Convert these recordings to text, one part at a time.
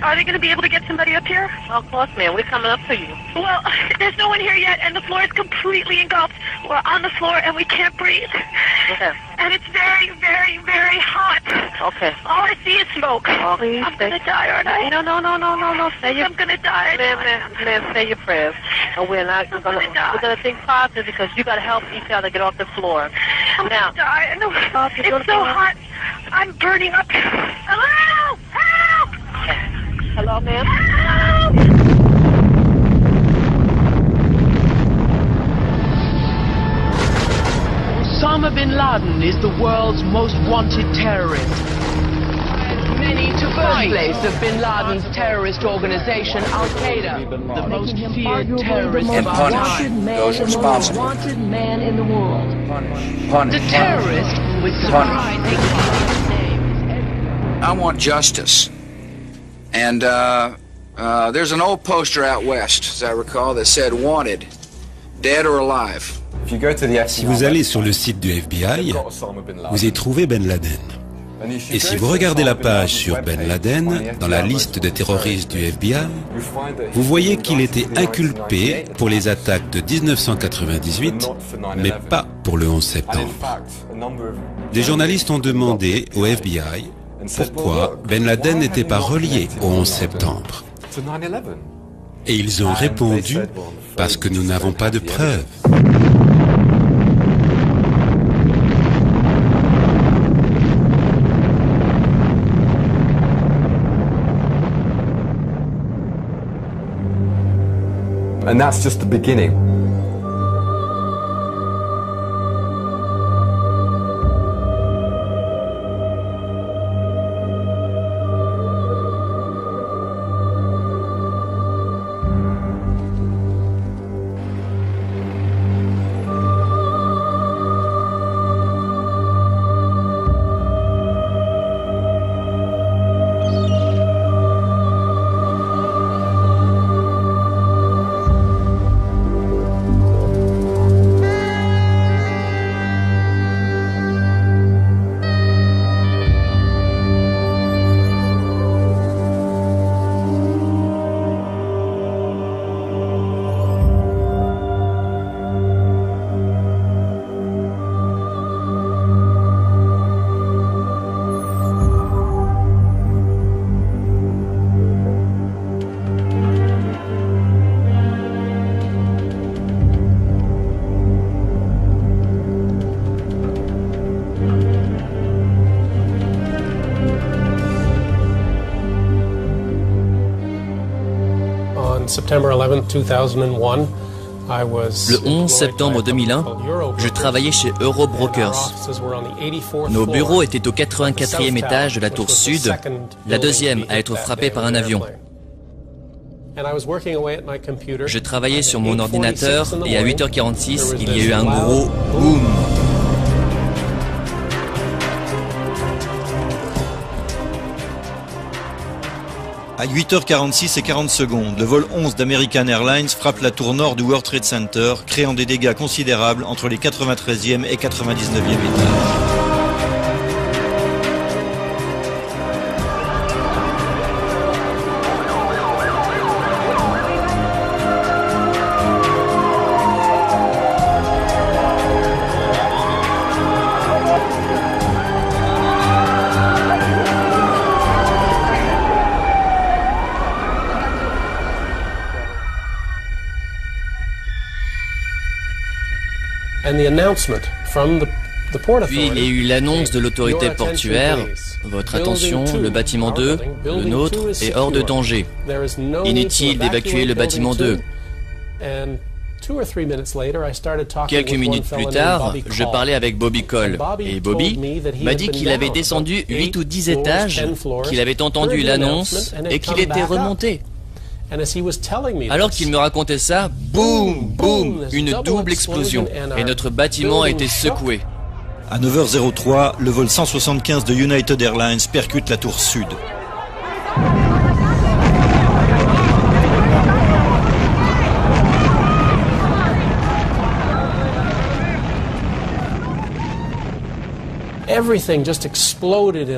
Are they going to be able to get somebody up here? Well, of course, ma'am. We're coming up to you. Well, there's no one here yet, and the floor is completely engulfed. We're on the floor, and we can't breathe. Okay. And it's very, very, very hot. Okay. All I see is smoke. Oh, I'm going to die, aren't I? No. I'm going to die. Ma'am, say your prayers. And we're gonna think positive because you gotta help each other get off the floor. I'm Now, going to die. I know. It's so hot. I'm burning up. Hello! Help! hello, ma'am. Help! Osama bin Laden is the world's most wanted terrorist. Many to birthplace of bin Laden's terrorist organization, Al-Qaeda, the most feared terrorist And of our punish time. those responsible. Wanted man in the world. Punish. The terrorist with surprising name. I want justice. And there's an old poster out west, as I recall, that said wanted, dead or alive. Si vous allez sur le site du FBI, vous y trouvez Ben Laden. Et si vous regardez la page sur Ben Laden, dans la liste des terroristes du FBI, vous voyez qu'il était inculpé pour les attaques de 1998, mais pas pour le 11 septembre. Des journalistes ont demandé au FBI pourquoi Ben Laden n'était pas relié au 11 septembre. Et ils ont répondu « parce que nous n'avons pas de preuves ». And that's just the beginning. Le 11 septembre 2001, je travaillais chez Eurobrokers. Nos bureaux étaient au 84e étage de la tour sud, la deuxième à être frappée par un avion. Je travaillais sur mon ordinateur et à 8h46, il y a eu un gros boom. À 8h46 et 40 secondes, le vol 11 d'American Airlines frappe la tour nord du World Trade Center, créant des dégâts considérables entre les 93e et 99e étages. Puis il y a eu l'annonce de l'autorité portuaire. Votre attention, le bâtiment 2, le nôtre, est hors de danger. Inutile d'évacuer le bâtiment 2. Quelques minutes plus tard, je parlais avec Bobby Cole. Et Bobby m'a dit qu'il avait descendu 8 ou 10 étages, qu'il avait entendu l'annonce et qu'il était remonté. Alors qu'il me racontait ça, boum, boum, une double explosion. Et notre bâtiment a été secoué. À 9h03, le vol 175 de United Airlines percute la tour sud.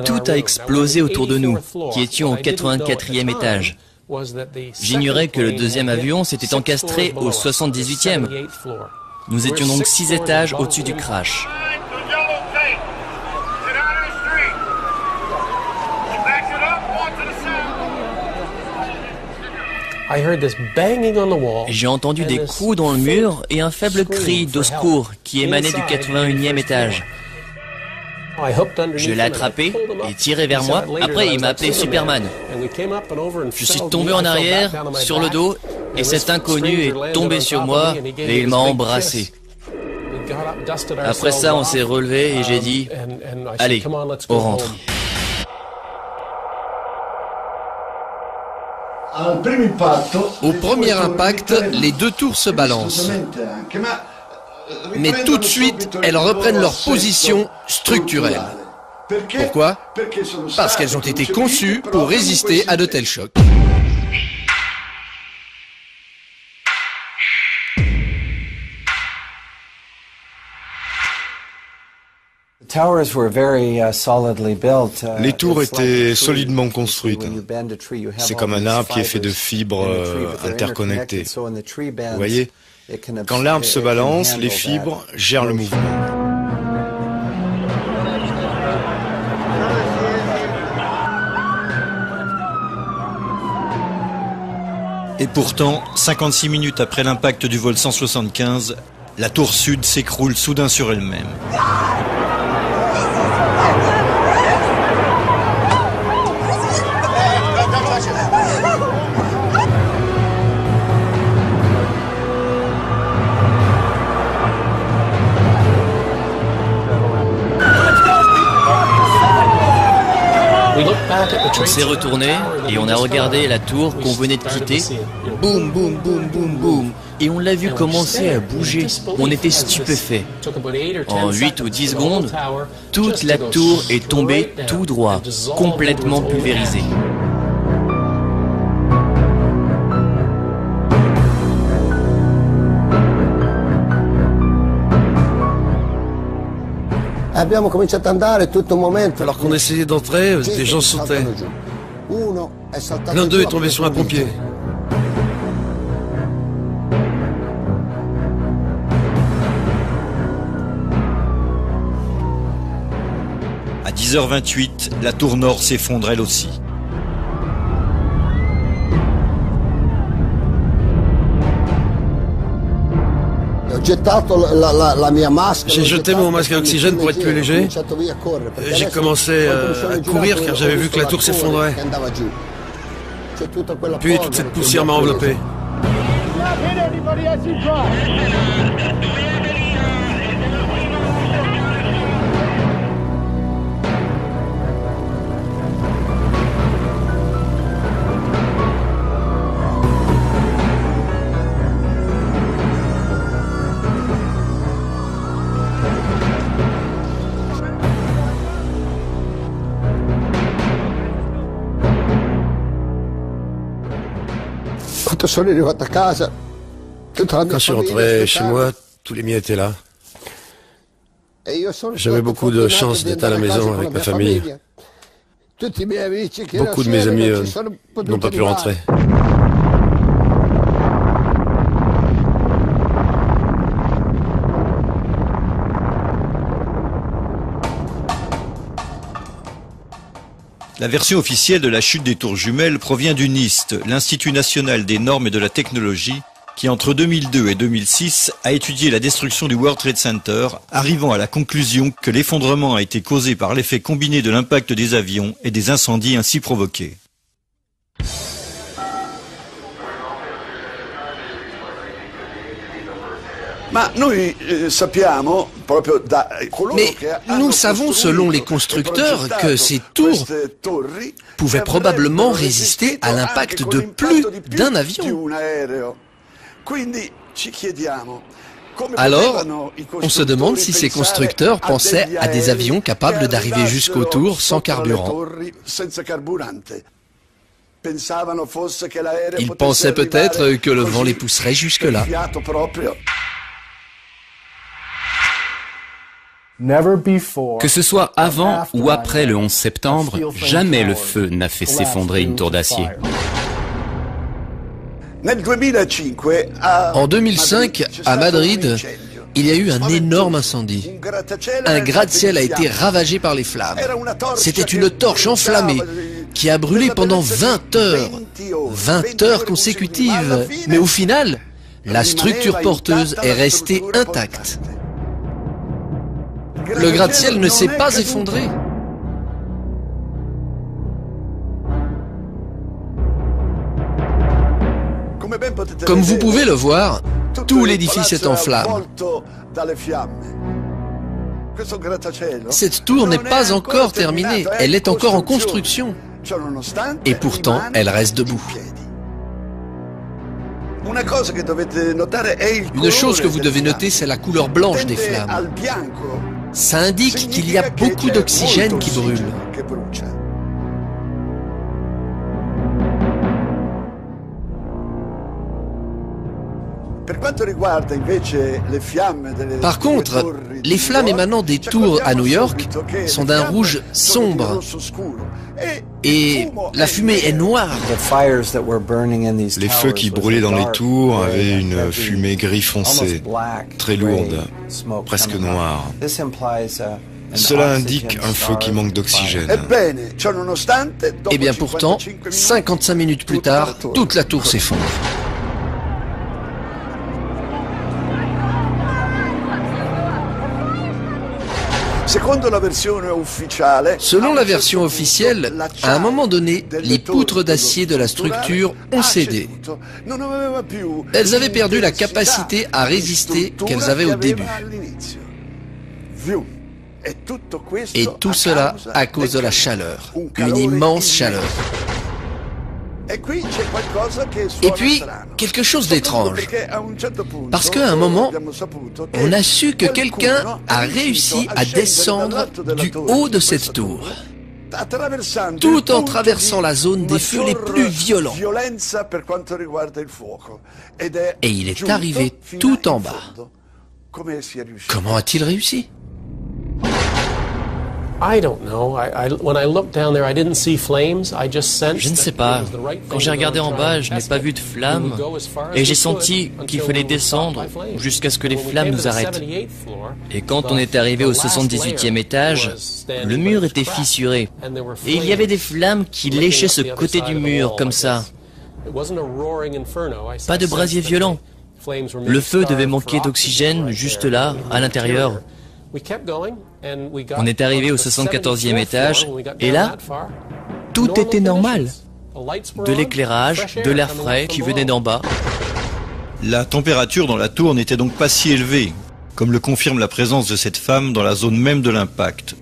Tout a explosé autour de nous, qui étions au 84e étage. J'ignorais que le deuxième avion s'était encastré au 78e. Nous étions donc 6 étages au-dessus du crash. J'ai entendu des coups dans le mur et un faible cri d'au secours qui émanait du 81e étage. Je l'ai attrapé et tiré vers moi. Après, il m'a appelé Superman. Je suis tombé en arrière, sur le dos, et cet inconnu est tombé sur moi et il m'a embrassé. Après ça, on s'est relevé et j'ai dit « Allez, on rentre ». Au premier impact, les deux tours se balancent. Mais tout de suite, elles reprennent leur position structurelle. Pourquoi? Parce qu'elles ont été conçues pour résister à de tels chocs. Les tours étaient solidement construites. C'est comme un arbre qui est fait de fibres interconnectées. Vous voyez? Quand l'arbre se balance, les fibres gèrent le mouvement. Et pourtant, 56 minutes après l'impact du vol 175, la tour sud s'écroule soudain sur elle-même. On s'est retourné et on a regardé la tour qu'on venait de quitter. Boum, boum, boum, boum, boum. Et on l'a vu commencer à bouger. On était stupéfaits. En 8 ou 10 secondes, toute la tour est tombée tout droit, complètement pulvérisée. Alors qu'on essayait d'entrer, des gens sautaient. L'un d'eux est tombé sur un pompier. À 10h28, la tour nord s'effondre elle aussi. J'ai jeté mon masque à oxygène pour être plus léger. J'ai commencé à courir car j'avais vu que la tour s'effondrait. Puis toute cette poussière m'a enveloppé. Quand je suis rentré chez moi, tous les miens étaient là. J'avais beaucoup de chance d'être à la maison avec ma famille. Beaucoup de mes amis n'ont pas pu rentrer. La version officielle de la chute des tours jumelles provient du NIST, l'Institut national des normes et de la technologie, qui entre 2002 et 2006 a étudié la destruction du World Trade Center, arrivant à la conclusion que l'effondrement a été causé par l'effet combiné de l'impact des avions et des incendies ainsi provoqués. Mais nous savons, selon les constructeurs, que ces tours pouvaient probablement résister à l'impact de plus d'un avion. Alors, on se demande si ces constructeurs pensaient à des avions capables d'arriver jusqu'aux tours sans carburant. Ils pensaient peut-être que le vent les pousserait jusque-là. Que ce soit avant ou après le 11 septembre, jamais le feu n'a fait s'effondrer une tour d'acier. En 2005, à Madrid, il y a eu un énorme incendie. Un gratte-ciel a été ravagé par les flammes. C'était une torche enflammée qui a brûlé pendant 20 heures. 20 heures consécutives. Mais au final, la structure porteuse est restée intacte. Le gratte-ciel ne s'est pas effondré. Comme vous pouvez le voir, tout l'édifice est en flammes. Cette tour n'est pas encore terminée, elle est encore en construction. Et pourtant, elle reste debout. Une chose que vous devez noter, c'est la couleur blanche des flammes. Ça indique qu'il y a beaucoup d'oxygène qui brûle. Par contre, les flammes émanant des tours à New York sont d'un rouge sombre. Et la fumée est noire. Les feux qui brûlaient dans les tours avaient une fumée gris foncé, très lourde, presque noire. Cela indique un feu qui manque d'oxygène. Et bien pourtant, 55 minutes plus tard, toute la tour s'effondre. Selon la version officielle, à un moment donné, les poutres d'acier de la structure ont cédé. Elles avaient perdu la capacité à résister qu'elles avaient au début. Et tout cela à cause de la chaleur, une immense chaleur. Et puis, quelque chose d'étrange. Parce qu'à un moment, on a su que quelqu'un a réussi à descendre du haut de cette tour, tout en traversant la zone des feux les plus violents. Et il est arrivé tout en bas. Comment a-t-il réussi ? Je ne sais pas. Quand j'ai regardé en bas, je n'ai pas vu de flammes et j'ai senti qu'il fallait descendre jusqu'à ce que les flammes nous arrêtent. Et quand on est arrivé au 78e étage, le mur était fissuré et il y avait des flammes qui léchaient ce côté du mur comme ça. Pas de brasier violent. Le feu devait manquer d'oxygène juste là, à l'intérieur. On est arrivé au 74e étage et là, tout était normal. De l'éclairage, de l'air frais qui venait d'en bas. La température dans la tour n'était donc pas si élevée, comme le confirme la présence de cette femme dans la zone même de l'impact.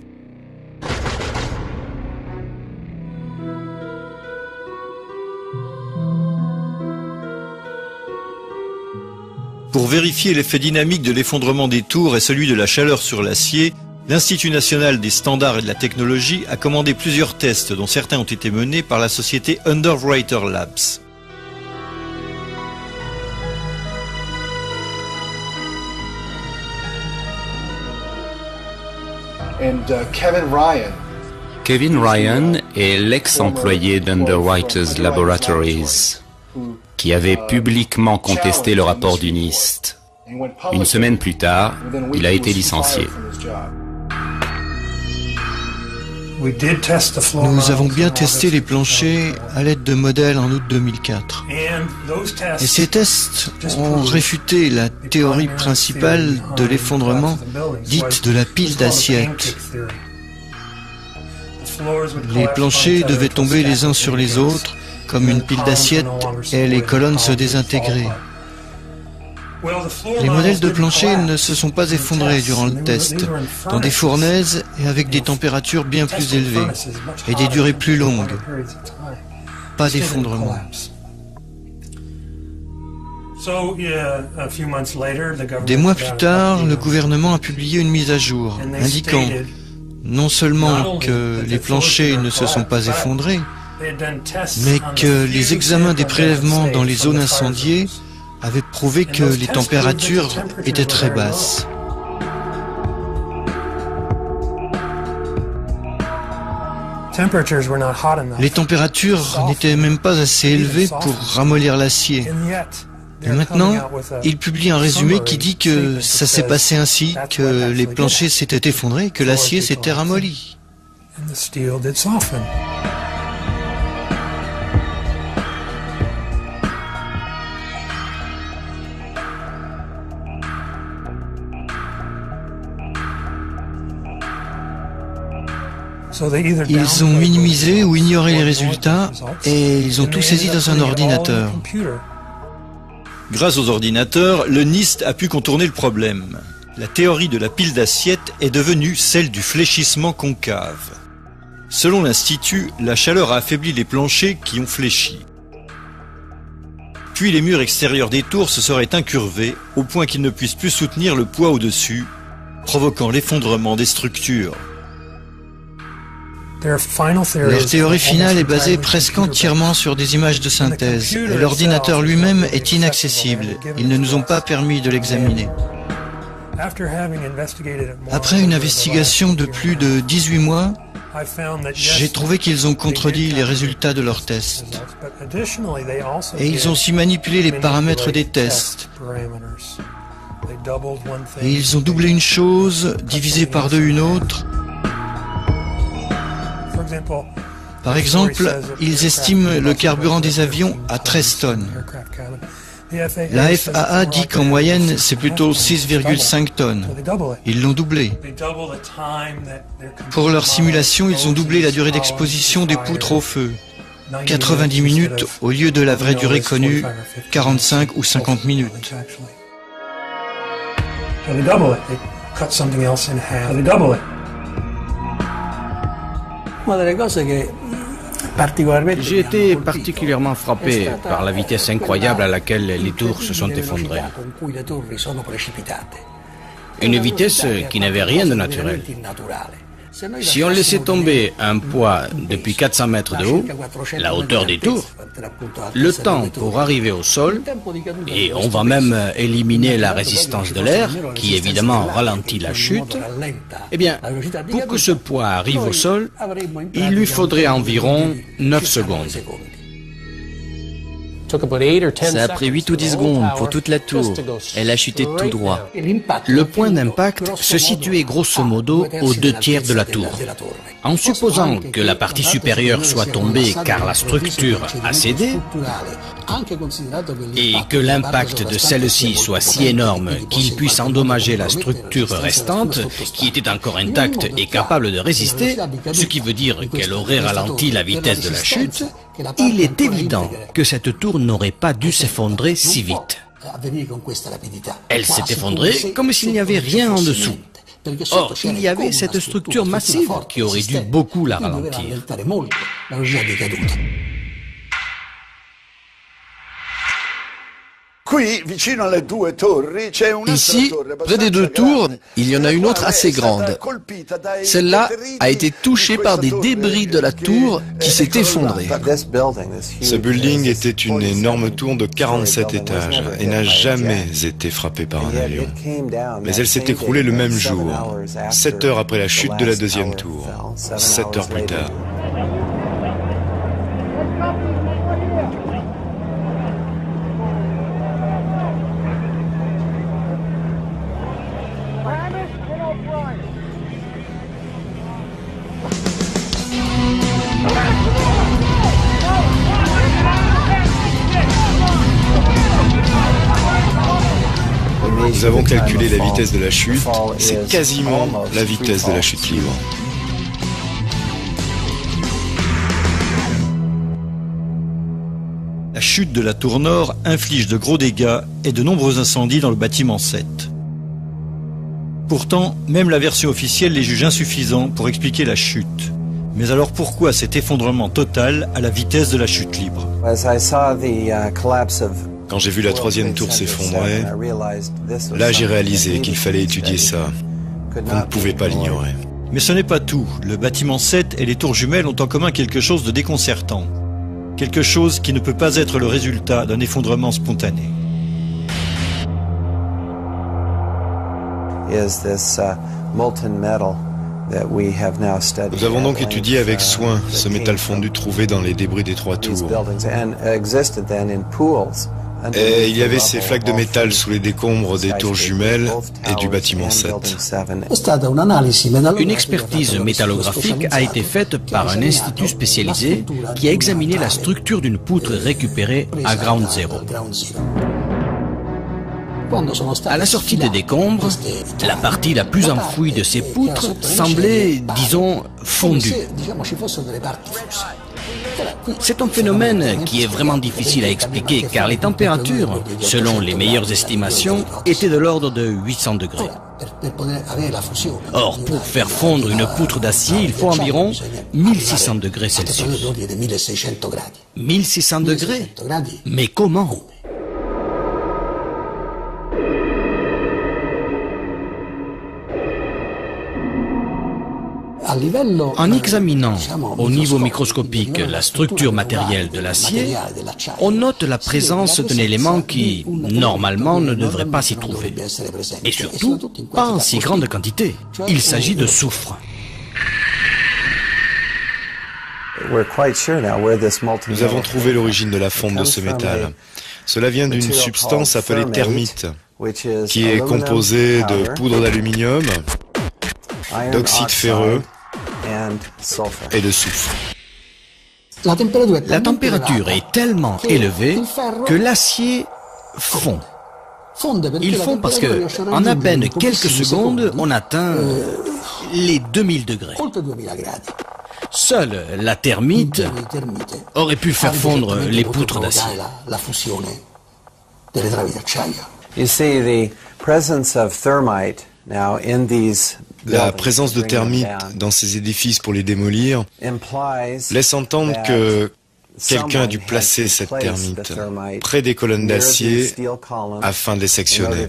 Pour vérifier l'effet dynamique de l'effondrement des tours et celui de la chaleur sur l'acier, l'Institut national des standards et de la technologie a commandé plusieurs tests dont certains ont été menés par la société Underwriter Labs. Kevin Ryan est l'ex-employé d'Underwriters Laboratories, qui avait publiquement contesté le rapport du NIST. Une semaine plus tard, il a été licencié. Nous avons bien testé les planchers à l'aide de modèles en août 2004. Et ces tests ont réfuté la théorie principale de l'effondrement, dite de la pile d'assiettes. Les planchers devaient tomber les uns sur les autres, comme une pile d'assiettes, et les colonnes se désintégraient. Les modèles de plancher ne se sont pas effondrés durant le test, dans des fournaises et avec des températures bien plus élevées et des durées plus longues. Pas d'effondrement. Des mois plus tard, le gouvernement a publié une mise à jour indiquant non seulement que les planchers ne se sont pas effondrés, mais que les examens des prélèvements dans les zones incendiées avaient prouvé que les températures étaient très basses. Les températures n'étaient même pas assez élevées pour ramollir l'acier. Et maintenant, il publie un résumé qui dit que ça s'est passé ainsi, que les planchers s'étaient effondrés, que l'acier s'était ramolli. Ils ont minimisé ou ignoré les résultats et ils ont tout saisi dans un ordinateur. Grâce aux ordinateurs, le NIST a pu contourner le problème. La théorie de la pile d'assiettes est devenue celle du fléchissement concave. Selon l'Institut, la chaleur a affaibli les planchers qui ont fléchi. Puis les murs extérieurs des tours se seraient incurvés au point qu'ils ne puissent plus soutenir le poids au-dessus, provoquant l'effondrement des structures. Leur théorie finale est basée presque entièrement sur des images de synthèse, et l'ordinateur lui-même est inaccessible. Ils ne nous ont pas permis de l'examiner. Après une investigation de plus de 18 mois, j'ai trouvé qu'ils ont contredit les résultats de leurs tests. Et ils ont aussi manipulé les paramètres des tests. Et ils ont doublé une chose, divisé par deux une autre. Par exemple, ils estiment le carburant des avions à 13 tonnes. La FAA dit qu'en moyenne, c'est plutôt 6,5 tonnes. Ils l'ont doublé. Pour leur simulation, ils ont doublé la durée d'exposition des poutres au feu. 90 minutes au lieu de la vraie durée connue, 45 ou 50 minutes. J'ai été particulièrement frappé par la vitesse incroyable à laquelle les tours se sont effondrées. Une vitesse qui n'avait rien de naturel. Si on laissait tomber un poids depuis 400 mètres de haut, la hauteur des tours, le temps pour arriver au sol, et on va même éliminer la résistance de l'air, qui évidemment ralentit la chute, eh bien, pour que ce poids arrive au sol, il lui faudrait environ 9 secondes. Ça a pris 8 ou 10 secondes pour toute la tour. Elle a chuté tout droit. Le point d'impact se situait grosso modo aux 2/3 de la tour. En supposant que la partie supérieure soit tombée car la structure a cédé, et que l'impact de celle-ci soit si énorme qu'il puisse endommager la structure restante, qui était encore intacte et capable de résister, ce qui veut dire qu'elle aurait ralenti la vitesse de la chute, il est évident que cette tour n'aurait pas dû s'effondrer si vite. Elle s'est effondrée comme s'il n'y avait rien en dessous. Or, il y avait cette structure massive qui aurait dû beaucoup la ralentir. Ici, près des deux tours, il y en a une autre assez grande. Celle-là a été touchée par des débris de la tour qui s'est effondrée. Ce building était une énorme tour de 47 étages et n'a jamais été frappée par un avion. Mais elle s'est écroulée le même jour, 7 heures après la chute de la deuxième tour, 7 heures plus tard. Nous avons calculé la vitesse de la chute, c'est quasiment la vitesse de la chute libre. La chute de la tour nord inflige de gros dégâts et de nombreux incendies dans le bâtiment 7. Pourtant, même la version officielle les juge insuffisants pour expliquer la chute. Mais alors pourquoi cet effondrement total à la vitesse de la chute libre? Quand j'ai vu la troisième tour s'effondrer, là j'ai réalisé qu'il fallait étudier ça. On ne pouvait pas l'ignorer. Mais ce n'est pas tout. Le bâtiment 7 et les tours jumelles ont en commun quelque chose de déconcertant. Quelque chose qui ne peut pas être le résultat d'un effondrement spontané. Nous avons donc étudié avec soin ce métal fondu trouvé dans les débris des trois tours. Et il y avait ces flaques de métal sous les décombres des tours jumelles et du bâtiment 7. Une expertise métallographique a été faite par un institut spécialisé qui a examiné la structure d'une poutre récupérée à Ground Zero. À la sortie des décombres, la partie la plus enfouie de ces poutres semblait, disons, fondue. C'est un phénomène qui est vraiment difficile à expliquer car les températures, selon les meilleures estimations, étaient de l'ordre de 800 degrés. Or, pour faire fondre une poutre d'acier, il faut environ 1600 degrés Celsius. 1600 degrés? Mais comment? En examinant au niveau microscopique la structure matérielle de l'acier, on note la présence d'un élément qui, normalement, ne devrait pas s'y trouver. Et surtout, pas en si grande quantité. Il s'agit de soufre. Nous avons trouvé l'origine de la fonte de ce métal. Cela vient d'une substance appelée thermite, qui est composée de poudre d'aluminium, d'oxyde ferreux et de soufre. La température est tellement élevée que l'acier fond. Il fond parce que, en à peine quelques secondes, on atteint les 2000 degrés. Seule la thermite aurait pu faire fondre les poutres d'acier. La présence de thermite dans ces édifices pour les démolir laisse entendre que quelqu'un a dû placer cette thermite près des colonnes d'acier afin de les sectionner.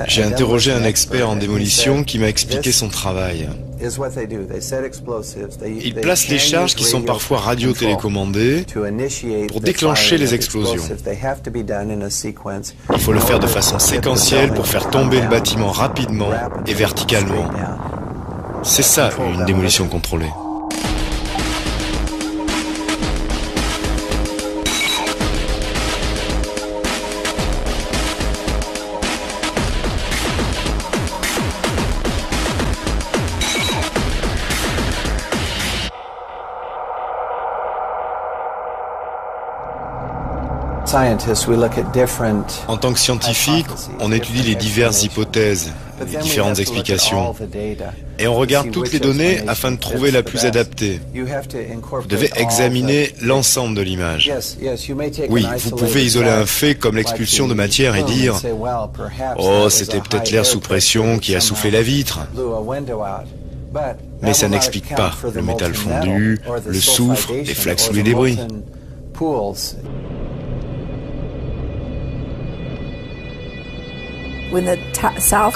J'ai interrogé un expert en démolition qui m'a expliqué son travail. Ils placent les charges qui sont parfois radio-télécommandées pour déclencher les explosions. Il faut le faire de façon séquentielle pour faire tomber le bâtiment rapidement et verticalement. C'est ça une démolition contrôlée. En tant que scientifique, on étudie les diverses hypothèses, les différentes explications, et on regarde toutes les données afin de trouver la plus adaptée. Vous devez examiner l'ensemble de l'image. Oui, vous pouvez isoler un fait comme l'expulsion de matière et dire « Oh, c'était peut-être l'air sous pression qui a soufflé la vitre ». Mais ça n'explique pas le métal fondu, le soufre, les flaques sous les débris.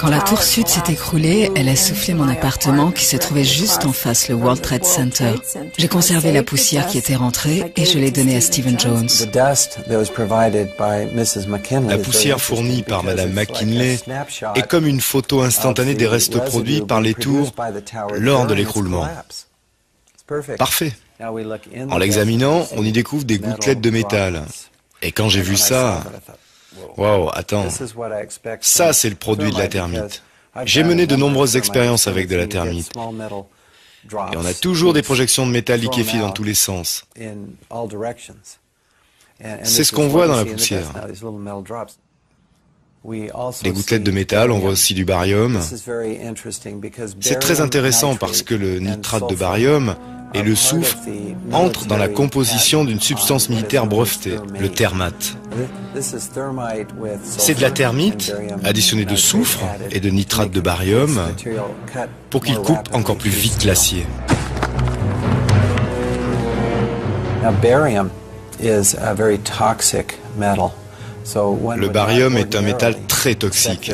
Quand la tour sud s'est écroulée, elle a soufflé mon appartement qui se trouvait juste en face, le World Trade Center. J'ai conservé la poussière qui était rentrée et je l'ai donnée à Stephen Jones. La poussière fournie par Madame McKinley est comme une photo instantanée des restes produits par les tours lors de l'écroulement. Parfait. En l'examinant, on y découvre des gouttelettes de métal. Et quand j'ai vu ça... Wow, attends, ça c'est le produit de la thermite. J'ai mené de nombreuses expériences avec de la thermite. Et on a toujours des projections de métal liquéfié dans tous les sens. C'est ce qu'on voit dans la poussière. Les gouttelettes de métal, on voit aussi du barium. C'est très intéressant parce que le nitrate de barium et le soufre entrent dans la composition d'une substance militaire brevetée, le thermate. C'est de la thermite additionnée de soufre et de nitrate de barium pour qu'il coupe encore plus vite l'acier. Le barium est un métal très toxique.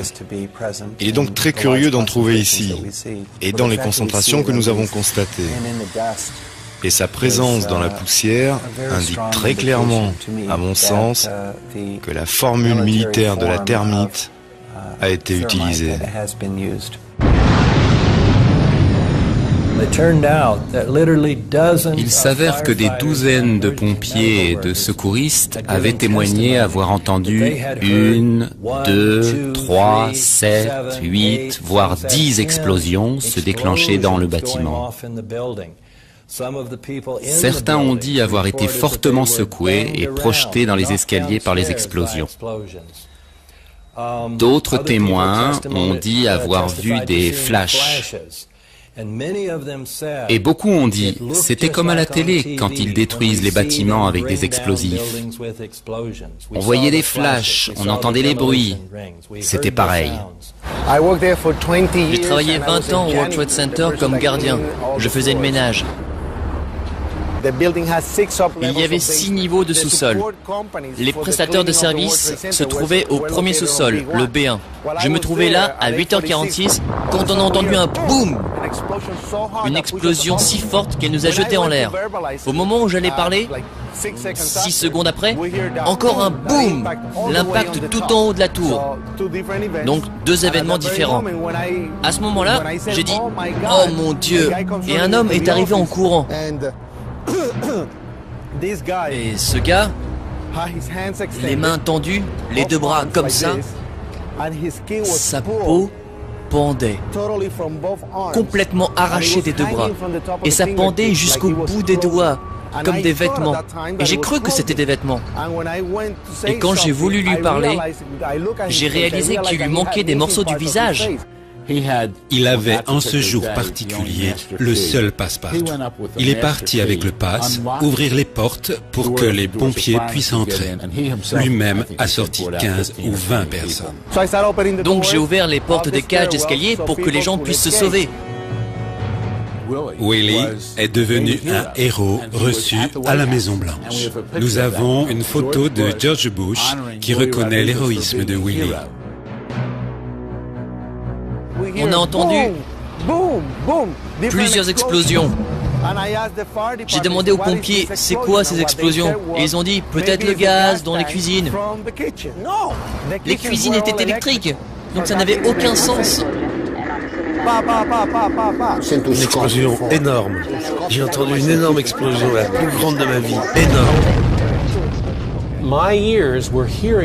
Il est donc très curieux d'en trouver ici, et dans les concentrations que nous avons constatées. Et sa présence dans la poussière indique très clairement, à mon sens, que la formule militaire de la thermite a été utilisée. Il s'avère que des douzaines de pompiers et de secouristes avaient témoigné avoir entendu 1, 2, 3, 7, 8, voire 10 explosions se déclencher dans le bâtiment. Certains ont dit avoir été fortement secoués et projetés dans les escaliers par les explosions. D'autres témoins ont dit avoir vu des flashs. Et beaucoup ont dit, c'était comme à la télé quand ils détruisent les bâtiments avec des explosifs. On voyait des flashs, on entendait les bruits. C'était pareil. J'ai travaillé 20 ans au World Trade Center comme gardien. Je faisais le ménage. Il y avait 6 niveaux de sous-sol. Les prestataires de services se trouvaient au premier sous-sol, le B1. Je me trouvais là à 8h46 quand on a entendu un boum. Une explosion si forte qu'elle nous a jetés en l'air. Au moment où j'allais parler, 6 secondes après, encore un boum. L'impact tout en haut de la tour. Donc 2 événements différents. À ce moment-là, j'ai dit « Oh mon Dieu !» Et un homme est arrivé en courant. Et ce gars, les mains tendues, les 2 bras comme ça, sa peau pendait, complètement arrachée des 2 bras. Et ça pendait jusqu'au bout des doigts, comme des vêtements. Et j'ai cru que c'était des vêtements. Et quand j'ai voulu lui parler, j'ai réalisé qu'il lui manquait des morceaux du visage. Il avait en ce jour particulier le seul passe-partout. Il est parti avec le pass ouvrir les portes pour que les pompiers puissent entrer. Lui-même a sorti 15 ou 20 personnes. Donc j'ai ouvert les portes des cages d'escalier pour que les gens puissent se sauver. Willie est devenu un héros reçu à la Maison-Blanche. Nous avons une photo de George Bush qui reconnaît l'héroïsme de Willie. On a entendu plusieurs explosions. J'ai demandé aux pompiers, c'est quoi ces explosions? Et ils ont dit, peut-être le gaz dans les cuisines. Les cuisines étaient électriques, donc ça n'avait aucun sens. Une explosion énorme. J'ai entendu une énorme explosion, la plus grande de ma vie. Énorme.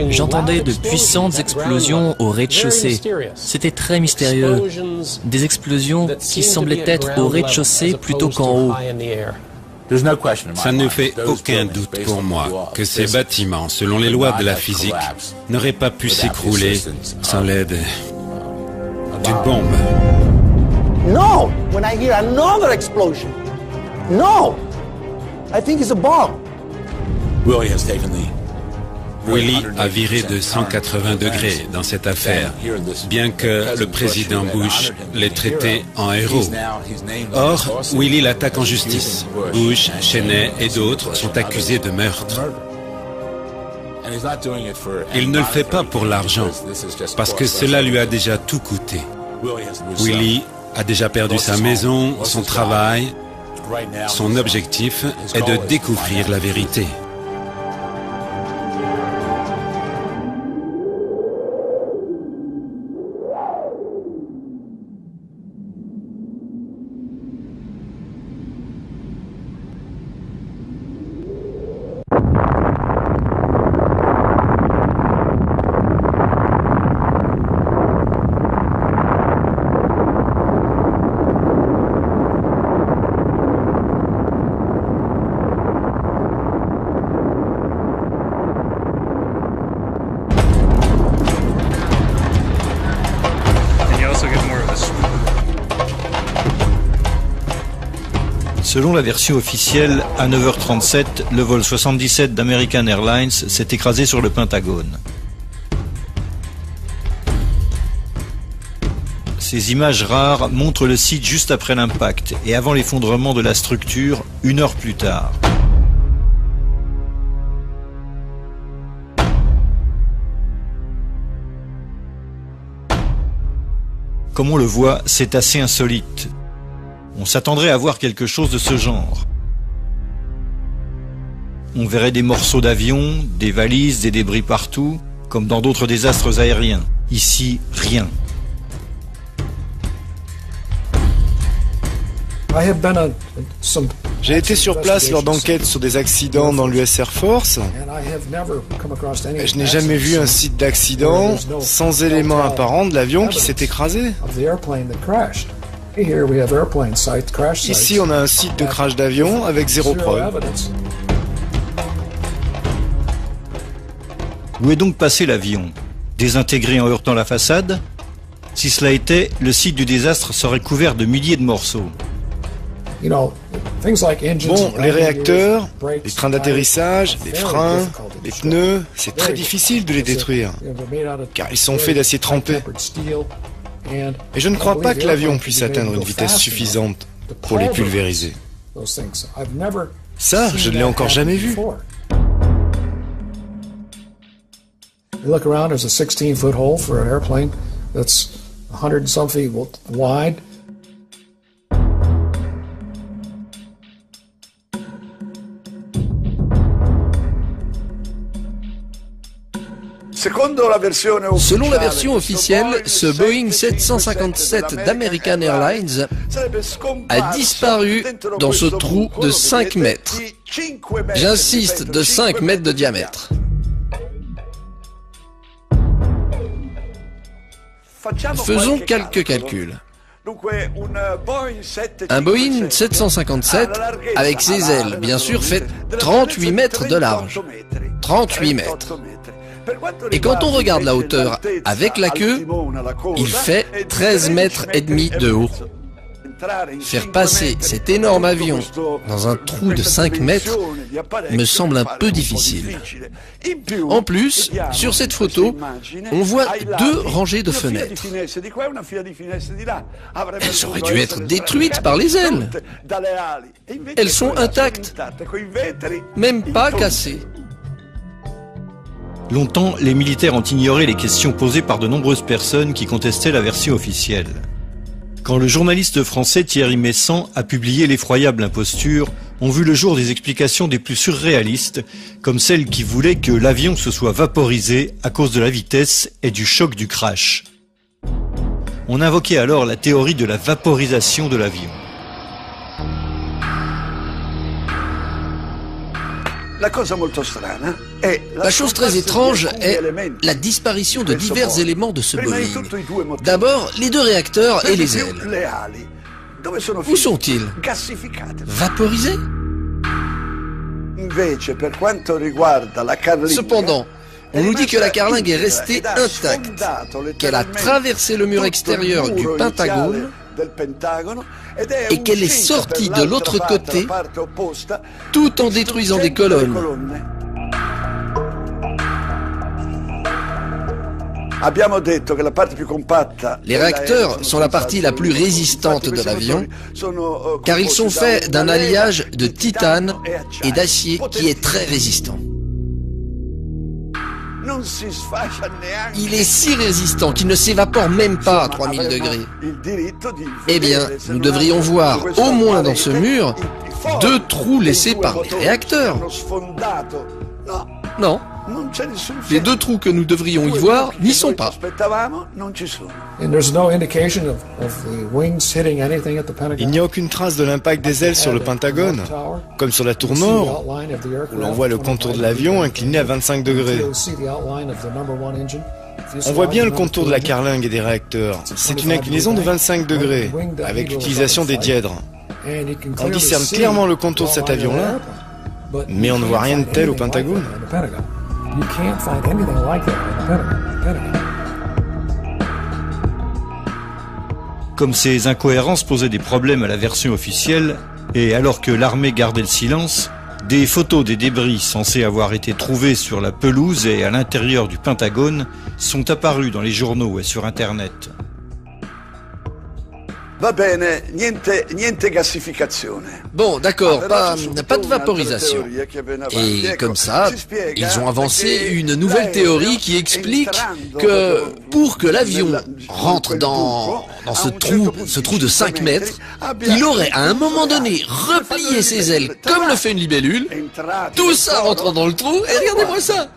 J'entendais de puissantes explosions au rez-de-chaussée. C'était très mystérieux. Des explosions qui semblaient être au rez-de-chaussée plutôt qu'en haut. Ça ne fait aucun doute pour moi que ces bâtiments, selon les lois de la physique, n'auraient pas pu s'écrouler sans l'aide d'une bombe. No! When I hear another explosion. No! I think it's a bomb. Willie a viré de 180 degrés dans cette affaire, bien que le président Bush l'ait traité en héros. Or, Willie l'attaque en justice. Bush, Cheney et d'autres sont accusés de meurtre. Il ne le fait pas pour l'argent, parce que cela lui a déjà tout coûté. Willie a déjà perdu sa maison, son travail. Son objectif est de découvrir la vérité. Selon la version officielle, à 9h37, le vol 77 d'American Airlines s'est écrasé sur le Pentagone. Ces images rares montrent le site juste après l'impact et avant l'effondrement de la structure, 1 heure plus tard. Comme on le voit, c'est assez insolite. On s'attendrait à voir quelque chose de ce genre. On verrait des morceaux d'avion, des valises, des débris partout, comme dans d'autres désastres aériens. Ici, rien. J'ai été sur place lors d'enquêtes sur des accidents dans l'US Air Force. Je n'ai jamais vu un site d'accident sans élément apparent de l'avion qui s'est écrasé. Ici, on a un site de crash d'avion avec zéro preuve. Où est donc passé l'avion? Désintégré en heurtant la façade? Si cela était, le site du désastre serait couvert de milliers de morceaux. Bon, les réacteurs, les trains d'atterrissage, les freins, les pneus, c'est très difficile de les détruire, car ils sont faits d'acier trempé. Et je ne crois pas que l'avion puisse atteindre une vitesse suffisante pour les pulvériser. Ça, je ne l'ai encore jamais vu. You look around, there's a 16-foot hole for an airplane that's 100 and some feet wide. Selon la version officielle, ce Boeing 757 d'American Airlines a disparu dans ce trou de 5 mètres. J'insiste, de 5 mètres de diamètre. Faisons quelques calculs. Un Boeing 757, avec ses ailes, bien sûr, fait 38 mètres de large. 38 mètres. Et quand on regarde la hauteur avec la queue, il fait 13 mètres et demi de haut. Faire passer cet énorme avion dans un trou de 5 mètres me semble un peu difficile. En plus, sur cette photo, on voit 2 rangées de fenêtres. Elles auraient dû être détruites par les ailes. Elles sont intactes, même pas cassées. Longtemps, les militaires ont ignoré les questions posées par de nombreuses personnes qui contestaient la version officielle. Quand le journaliste français Thierry Messant a publié l'effroyable imposture, ont vu le jour des explications des plus surréalistes, comme celle qui voulait que l'avion se soit vaporisé à cause de la vitesse et du choc du crash. On invoquait alors la théorie de la vaporisation de l'avion. La chose très étrange est la disparition de divers éléments de ce Boeing. D'abord, les 2 réacteurs et les ailes. Où sont-ils? Vaporisés? Cependant, on nous dit que la carlingue est restée intacte, qu'elle a traversé le mur extérieur du Pentagone et qu'elle est sortie de l'autre côté tout en détruisant des colonnes. Les réacteurs sont la partie la plus résistante de l'avion, car ils sont faits d'un alliage de titane et d'acier qui est très résistant. Il est si résistant qu'il ne s'évapore même pas à 3000 degrés. Eh bien, nous devrions voir, au moins dans ce mur, 2 trous laissés par les réacteurs. Non. Les 2 trous que nous devrions y voir n'y sont pas. Il n'y a aucune trace de l'impact des ailes sur le Pentagone, comme sur la tour nord, où l'on voit le contour de l'avion incliné à 25 degrés. On voit bien le contour de la carlingue et des réacteurs. C'est une inclinaison de 25 degrés, avec l'utilisation des dièdres. On discerne clairement le contour de cet avion-là, mais on ne voit rien de tel au Pentagone. You can't find anything like that in the Pentagon. Comme ces incohérences posaient des problèmes à la version officielle, et alors que l'armée gardait le silence, des photos des débris censés avoir été trouvés sur la pelouse et à l'intérieur du Pentagone sont apparues dans les journaux et sur Internet. Bon, d'accord, pas de vaporisation. Et comme ça, ils ont avancé une nouvelle théorie qui explique que pour que l'avion rentre dans ce trou de 5 mètres, il aurait à un moment donné replié ses ailes comme le fait une libellule, tout ça rentrant dans le trou, et regardez-moi ça!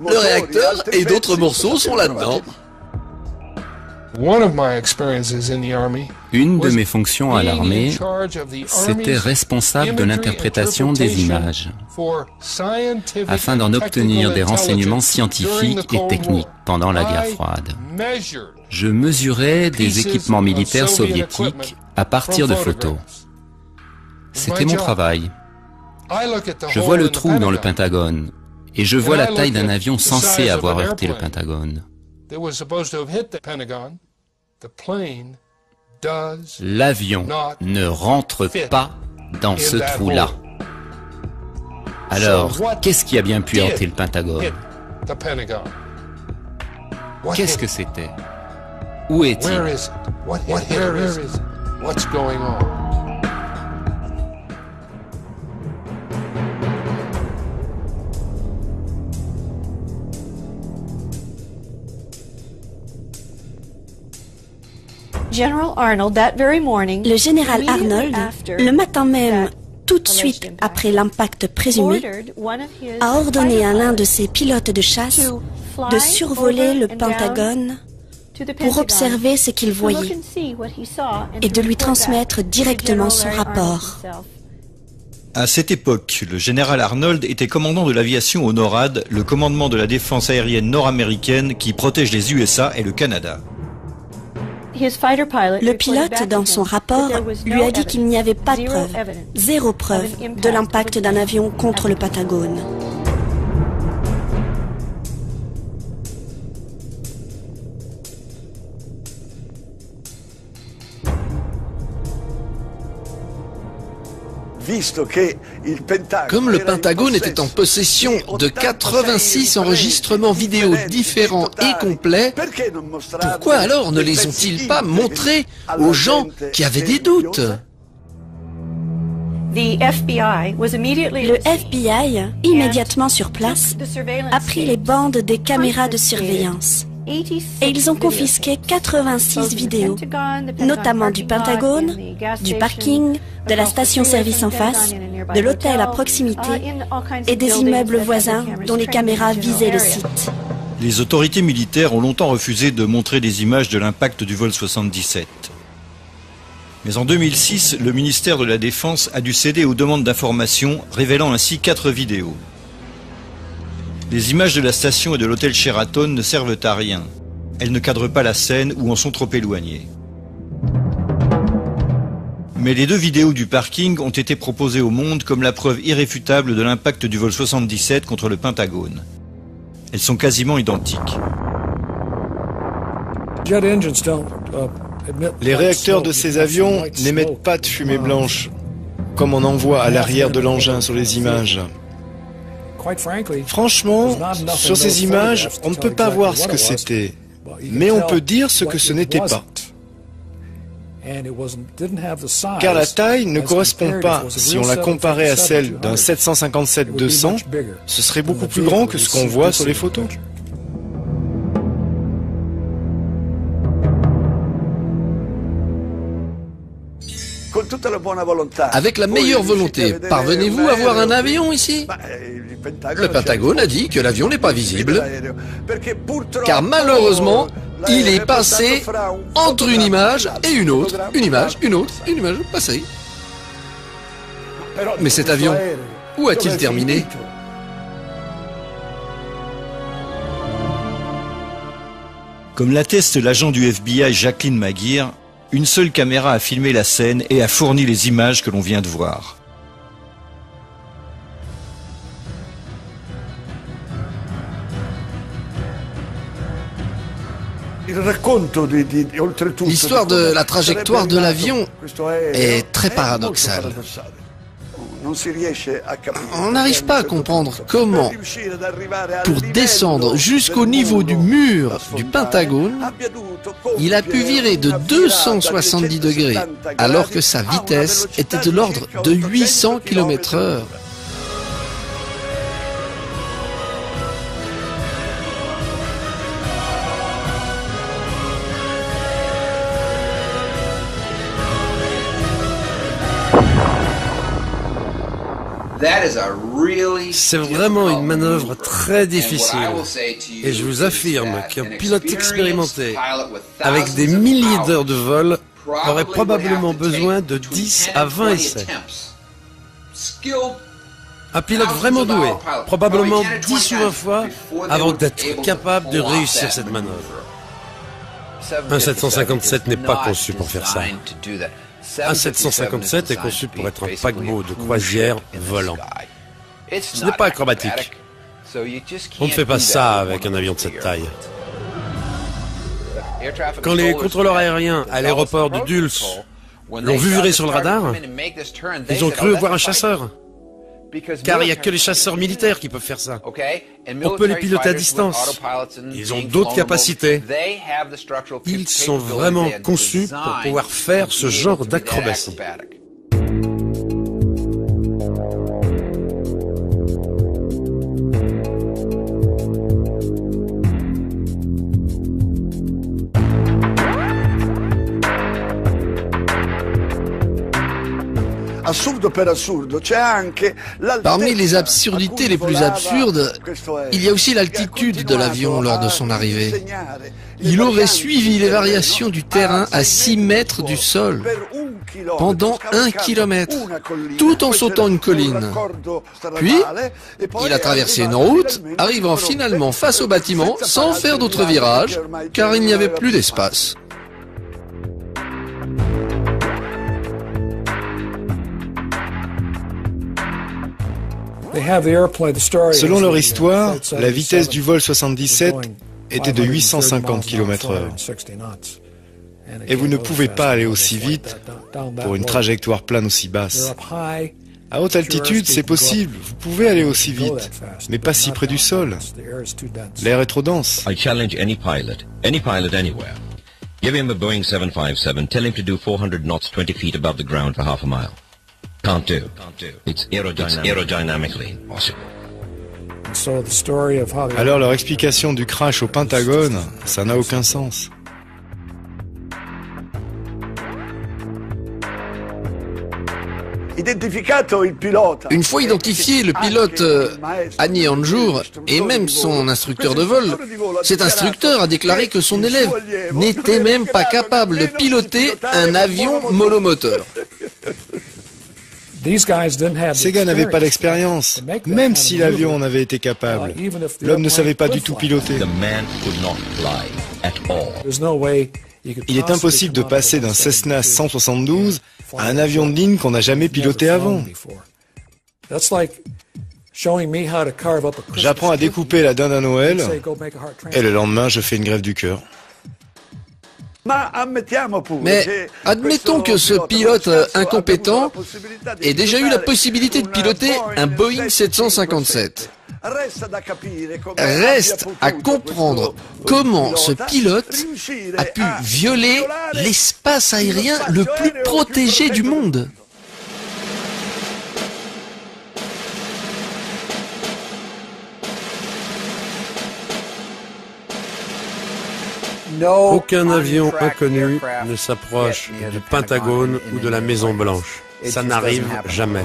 Le réacteur et d'autres morceaux sont là-dedans. Une de mes fonctions à l'armée, c'était responsable de l'interprétation des images, afin d'en obtenir des renseignements scientifiques et techniques pendant la guerre froide. Je mesurais des équipements militaires soviétiques à partir de photos. C'était mon travail. Je vois le trou dans le Pentagone, et je vois la taille d'un avion censé avoir heurté le Pentagone. L'avion ne rentre pas dans ce trou-là. Alors, qu'est-ce qui a bien pu heurter le Pentagone? Qu'est-ce que c'était? Où est-il? Le général Arnold, le matin même, tout de suite après l'impact présumé, a ordonné à l'un de ses pilotes de chasse de survoler le Pentagone pour observer ce qu'il voyait et de lui transmettre directement son rapport. À cette époque, le général Arnold était commandant de l'aviation au NORAD, le commandement de la défense aérienne nord-américaine qui protège les USA et le Canada. Le pilote, dans son rapport, lui a dit qu'il n'y avait pas de preuve, zéro preuve, de l'impact d'un avion contre le Pentagone. Comme le Pentagone était en possession de 86 enregistrements vidéo différents et complets, pourquoi alors ne les ont-ils pas montrés aux gens qui avaient des doutes? Le FBI, immédiatement sur place, a pris les bandes des caméras de surveillance. Et ils ont confisqué 86 vidéos, notamment du Pentagone, du parking, de la station-service en face, de l'hôtel à proximité et des immeubles voisins dont les caméras visaient le site. Les autorités militaires ont longtemps refusé de montrer des images de l'impact du vol 77. Mais en 2006, le ministère de la Défense a dû céder aux demandes d'information, révélant ainsi 4 vidéos. Les images de la station et de l'hôtel Sheraton ne servent à rien. Elles ne cadrent pas la scène ou en sont trop éloignées. Mais les 2 vidéos du parking ont été proposées au monde comme la preuve irréfutable de l'impact du vol 77 contre le Pentagone. Elles sont quasiment identiques. Les réacteurs de ces avions n'émettent pas de fumée blanche, comme on en voit à l'arrière de l'engin sur les images. Franchement, sur ces images, on ne peut pas voir ce que c'était, mais on peut dire ce que ce n'était pas. Car la taille ne correspond pas. Si on la comparait à celle d'un 757-200, ce serait beaucoup plus grand que ce qu'on voit sur les photos. Avec la meilleure volonté, parvenez-vous à voir un avion ici? Le Pentagone a dit que l'avion n'est pas visible, car malheureusement, il est passé entre une image et une autre, une image passée. Mais cet avion, où a-t-il terminé? Comme l'atteste l'agent du FBI Jacqueline Maguire, une seule caméra a filmé la scène et a fourni les images que l'on vient de voir. L'histoire de la trajectoire de l'avion est très paradoxale. On n'arrive pas à comprendre comment, pour descendre jusqu'au niveau du mur du Pentagone, il a pu virer de 270 degrés alors que sa vitesse était de l'ordre de 800 km/h. C'est vraiment une manœuvre très difficile. Et je vous affirme qu'un pilote expérimenté, avec des milliers d'heures de vol, aurait probablement besoin de 10 à 20 essais. Un pilote vraiment doué, probablement 10 ou 20 fois, avant d'être capable de réussir cette manœuvre. Un 757 n'est pas conçu pour faire ça. Un 757 est conçu pour être un paquebot de croisière volant. Ce n'est pas acrobatique. On ne fait pas ça avec un avion de cette taille. Quand les contrôleurs aériens à l'aéroport de Dulce l'ont vu virer sur le radar, ils ont cru voir un chasseur. Car il n'y a que les chasseurs militaires qui peuvent faire ça. On peut les piloter à distance. Ils ont d'autres capacités. Ils sont vraiment conçus pour pouvoir faire ce genre d'acrobatie. Parmi les absurdités les plus absurdes, il y a aussi l'altitude de l'avion lors de son arrivée. Il aurait suivi les variations du terrain à 6 mètres du sol, pendant 1 kilomètre, tout en sautant une colline. Puis, il a traversé une route, arrivant finalement face au bâtiment sans faire d'autres virages, car il n'y avait plus d'espace. Selon leur histoire, la vitesse du vol 77 était de 850 km/h. Et vous ne pouvez pas aller aussi vite pour une trajectoire plane aussi basse. À haute altitude, c'est possible, vous pouvez aller aussi vite, mais pas si près du sol. L'air est trop dense. I challenge any pilot anywhere. Give him a Boeing 757, tell him to do 400 knots 20 feet above the ground for half a mile. Can't do. It's aerodynamically impossible. Alors leur explication du crash au Pentagone, ça n'a aucun sens. Une fois identifié, le pilote Annie Anjour et même son instructeur de vol, cet instructeur a déclaré que son élève n'était même pas capable de piloter un avion monomoteur. Ces gars n'avaient pas d'expérience, même si l'avion en avait été capable. L'homme ne savait pas du tout piloter. Il est impossible de passer d'un Cessna 172 à un avion de ligne qu'on n'a jamais piloté avant. J'apprends à découper la dinde à Noël et le lendemain je fais une grève du cœur. Mais admettons que ce pilote incompétent ait déjà eu la possibilité de piloter un Boeing 757. Reste à comprendre comment ce pilote a pu violer l'espace aérien le plus protégé du monde. Aucun avion inconnu ne s'approche du Pentagone ou de la Maison Blanche. Ça n'arrive jamais.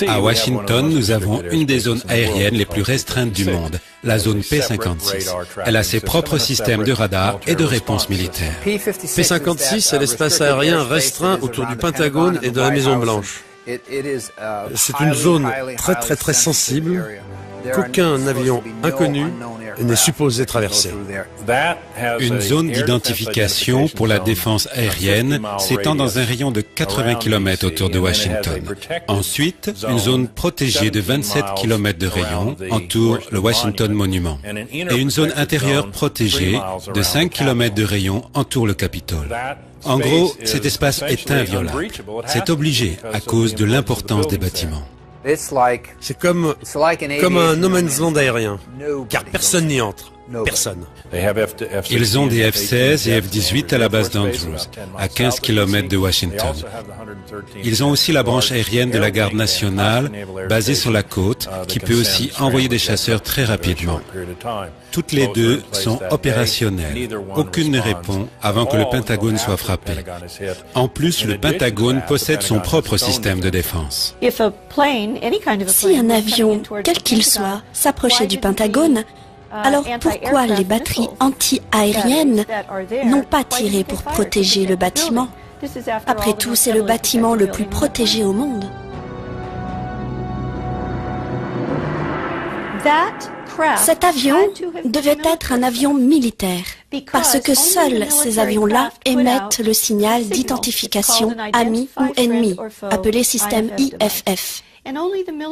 À Washington, nous avons une des zones aériennes les plus restreintes du monde, la zone P-56. Elle a ses propres systèmes de radar et de réponse militaire. P-56, c'est l'espace aérien restreint autour du Pentagone et de la Maison Blanche. C'est une zone très sensible qu'aucun avion inconnu n'est supposé traverser. Une zone d'identification pour la défense aérienne s'étend dans un rayon de 80 km autour de Washington. Ensuite, une zone protégée de 27 km de rayon entoure le Washington Monument. Et une zone intérieure protégée de 5 km de rayon entoure le Capitole. En gros, cet espace est inviolable. C'est obligé à cause de l'importance des bâtiments. C'est comme un no man's land aérien, car personne n'y entre. Personne. Ils ont des F-16 et F-18 à la base d'Andrews, à 15 km de Washington. Ils ont aussi la branche aérienne de la Garde nationale, basée sur la côte, qui peut aussi envoyer des chasseurs très rapidement. Toutes les deux sont opérationnelles. Aucune ne répond avant que le Pentagone soit frappé. En plus, le Pentagone possède son propre système de défense. Si un avion, quel qu'il soit, s'approchait du Pentagone, alors pourquoi les batteries anti-aériennes n'ont pas tiré pour protéger le bâtiment? Après tout, c'est le bâtiment le plus protégé au monde. Cet avion devait être un avion militaire, parce que seuls ces avions-là émettent le signal d'identification ami ou ennemi, appelé système IFF.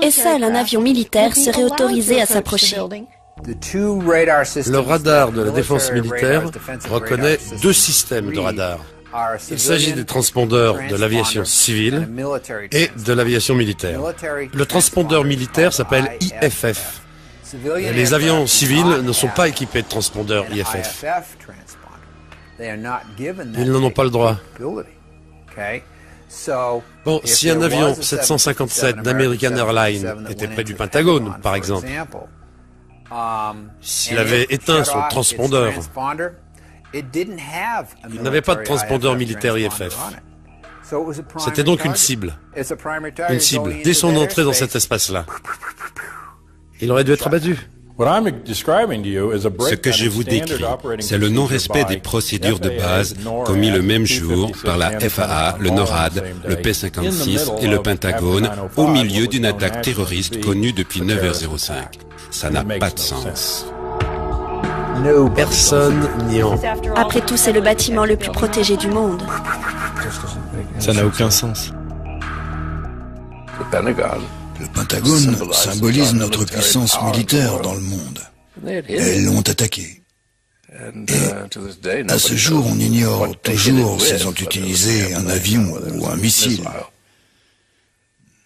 Et seul un avion militaire serait autorisé à s'approcher. Le radar de la défense militaire reconnaît deux systèmes de radar. Il s'agit des transpondeurs de l'aviation civile et de l'aviation militaire. Le transpondeur militaire s'appelle IFF. Les avions civils ne sont pas équipés de transpondeurs IFF. Ils n'en ont pas le droit. Bon, si un avion 757 d'American Airlines était près du Pentagone, par exemple, s'il avait éteint son transpondeur, il n'avait pas de transpondeur militaire IFF. C'était donc une cible. Une cible, dès son entrée dans cet espace-là. Il aurait dû être abattu. Ce que je vous décris, c'est le non-respect des procédures de base commis le même jour par la FAA, le NORAD, le P-56 et le Pentagone au milieu d'une attaque terroriste connue depuis 9h05. Ça n'a pas de sens. Personne n'y entre. Après tout, c'est le bâtiment le plus protégé du monde. Ça n'a aucun sens. Le Pentagone symbolise notre puissance militaire dans le monde. Elles l'ont attaqué. Et à ce jour, on ignore toujours s'ils ont utilisé un avion ou un missile.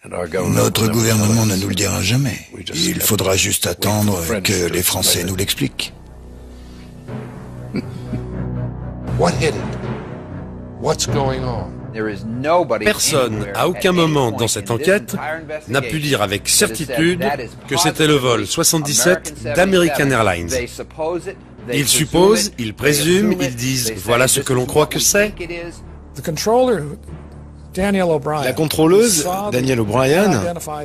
Notre gouvernement ne nous le dira jamais. Il faudra juste attendre que les Français nous l'expliquent. Personne, à aucun moment dans cette enquête, n'a pu dire avec certitude que c'était le vol 77 d'American Airlines. Ils supposent, ils présument, ils disent « voilà ce que l'on croit que c'est ». La contrôleuse, Danielle O'Brien,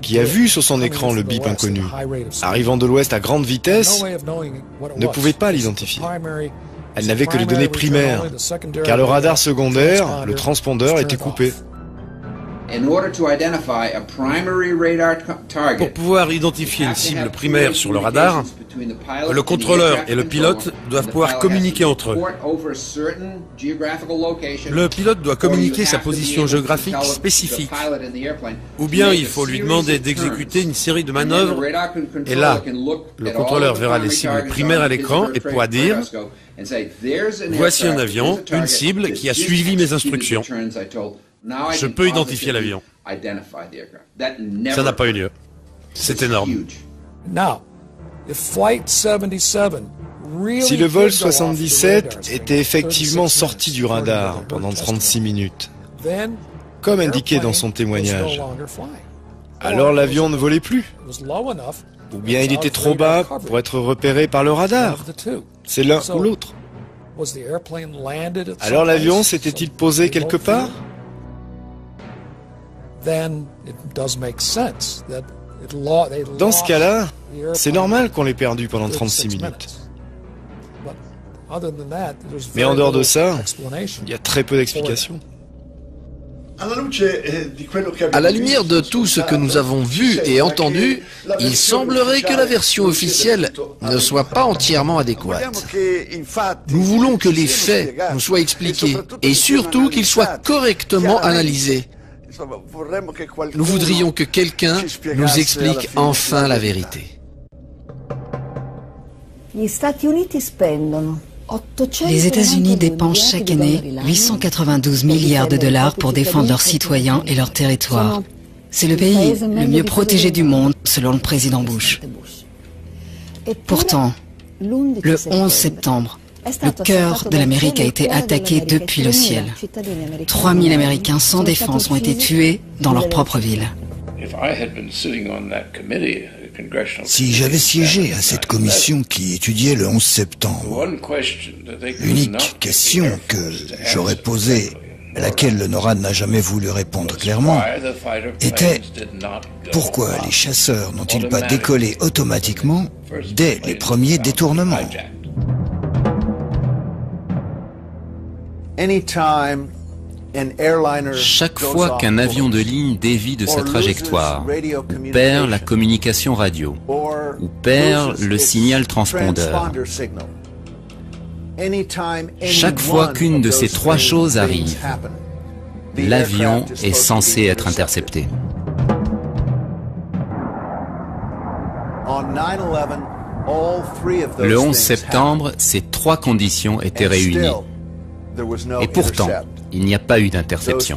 qui a vu sur son écran le bip inconnu, arrivant de l'ouest à grande vitesse, ne pouvait pas l'identifier. Elle n'avait que les données primaires, car le radar secondaire, le transpondeur, était coupé. Pour pouvoir identifier une cible primaire sur le radar, le contrôleur et le pilote doivent pouvoir communiquer entre eux. Le pilote doit communiquer sa position géographique spécifique. Ou bien il faut lui demander d'exécuter une série de manœuvres, et là, le contrôleur verra les cibles primaires à l'écran et pourra dire « Voici un avion, une cible qui a suivi mes instructions. Je peux identifier l'avion. » Ça n'a pas eu lieu. C'est énorme. Si le vol 77 était effectivement sorti du radar pendant 36 minutes, comme indiqué dans son témoignage, alors l'avion ne volait plus. Ou bien il était trop bas pour être repéré par le radar. C'est l'un ou l'autre. Alors l'avion s'était-il posé quelque part ? Dans ce cas-là, c'est normal qu'on l'ait perdu pendant 36 minutes. Mais en dehors de ça, il y a très peu d'explications. À la lumière de tout ce que nous avons vu et entendu, il semblerait que la version officielle ne soit pas entièrement adéquate. Nous voulons que les faits nous soient expliqués et surtout qu'ils soient correctement analysés. Nous voudrions que quelqu'un nous explique enfin la vérité. Les États-Unis dépensent chaque année 892 milliards de dollars pour défendre leurs citoyens et leur territoire. C'est le pays le mieux protégé du monde, selon le président Bush. Pourtant, le 11 septembre, le cœur de l'Amérique a été attaqué depuis le ciel. 3000 Américains sans défense ont été tués dans leur propre ville. Si j'avais siégé à cette commission qui étudiait le 11 septembre, l'unique question que j'aurais posée, à laquelle le NORAD n'a jamais voulu répondre clairement, était pourquoi les chasseurs n'ont-ils pas décollé automatiquement dès les premiers détournements? Chaque fois qu'un avion de ligne dévie de sa trajectoire, ou perd la communication radio, ou perd le signal transpondeur, chaque fois qu'une de ces trois choses arrive, l'avion est censé être intercepté. Le 11 septembre, ces trois conditions étaient réunies. Et pourtant, il n'y a pas eu d'interception.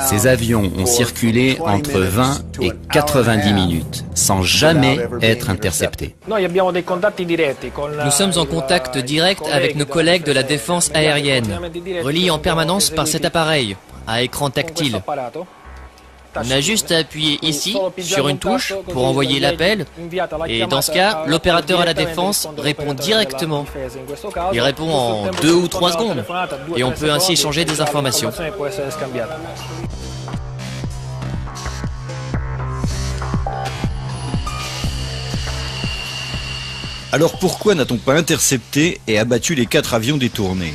Ces avions ont circulé entre 20 et 90 minutes, sans jamais être interceptés. Nous sommes en contact direct avec nos collègues de la défense aérienne, reliés en permanence par cet appareil, à écran tactile. On a juste à appuyer ici, sur une touche, pour envoyer l'appel, et dans ce cas, l'opérateur à la défense répond directement. Il répond en 2 ou 3 secondes, et on peut ainsi échanger des informations. Alors pourquoi n'a-t-on pas intercepté et abattu les 4 avions détournés?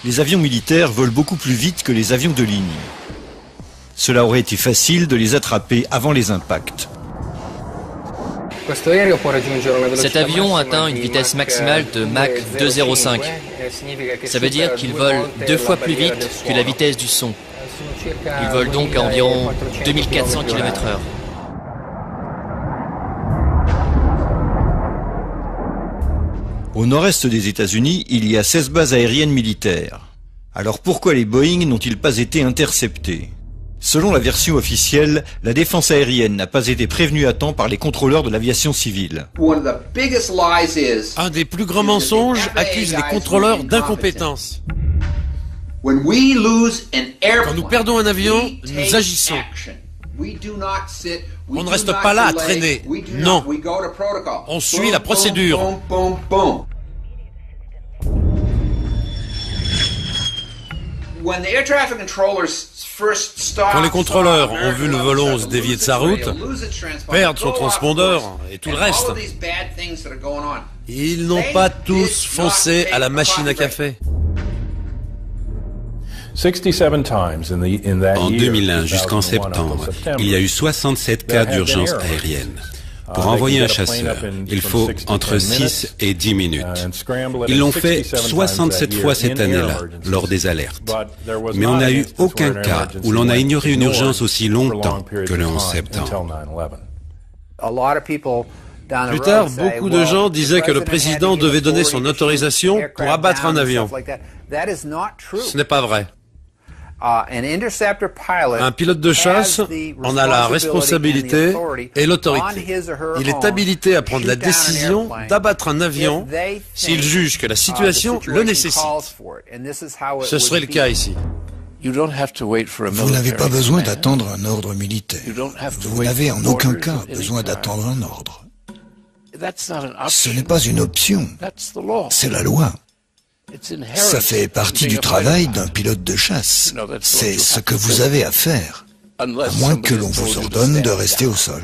Les avions militaires volent beaucoup plus vite que les avions de ligne. Cela aurait été facile de les attraper avant les impacts. Cet avion atteint une vitesse maximale de Mach 2,05. Ça veut dire qu'il vole 2 fois plus vite que la vitesse du son. Il vole donc à environ 2400 km/h. Au nord-est des États-Unis, il y a 16 bases aériennes militaires. Alors pourquoi les Boeing n'ont-ils pas été interceptés? Selon la version officielle, la défense aérienne n'a pas été prévenue à temps par les contrôleurs de l'aviation civile. Un des plus grands mensonges accuse les contrôleurs d'incompétence. Quand nous perdons un avion, nous agissons. On ne reste pas là à traîner. Non. On suit la procédure. Quand les contrôleurs ont vu le vol 11 dévier de sa route, perdre son transpondeur et tout le reste, ils n'ont pas tous foncé à la machine à café. En 2001 jusqu'en septembre, il y a eu 67 cas d'urgence aérienne. Pour envoyer un chasseur, il faut entre 6 et 10 minutes. Ils l'ont fait 67 fois cette année-là, lors des alertes. Mais on n'a eu aucun cas où l'on a ignoré une urgence aussi longtemps que le 11 septembre. Plus tard, beaucoup de gens disaient que le président devait donner son autorisation pour abattre un avion. Ce n'est pas vrai. Un pilote de chasse en a la responsabilité et l'autorité. Il est habilité à prendre la décision d'abattre un avion s'il juge que la situation le nécessite. Ce serait le cas ici. Vous n'avez pas besoin d'attendre un ordre militaire. Vous n'avez en aucun cas besoin d'attendre un ordre. Ce n'est pas une option, c'est la loi. Ça fait partie du travail d'un pilote de chasse. C'est ce que vous avez à faire, à moins que l'on vous ordonne de rester au sol.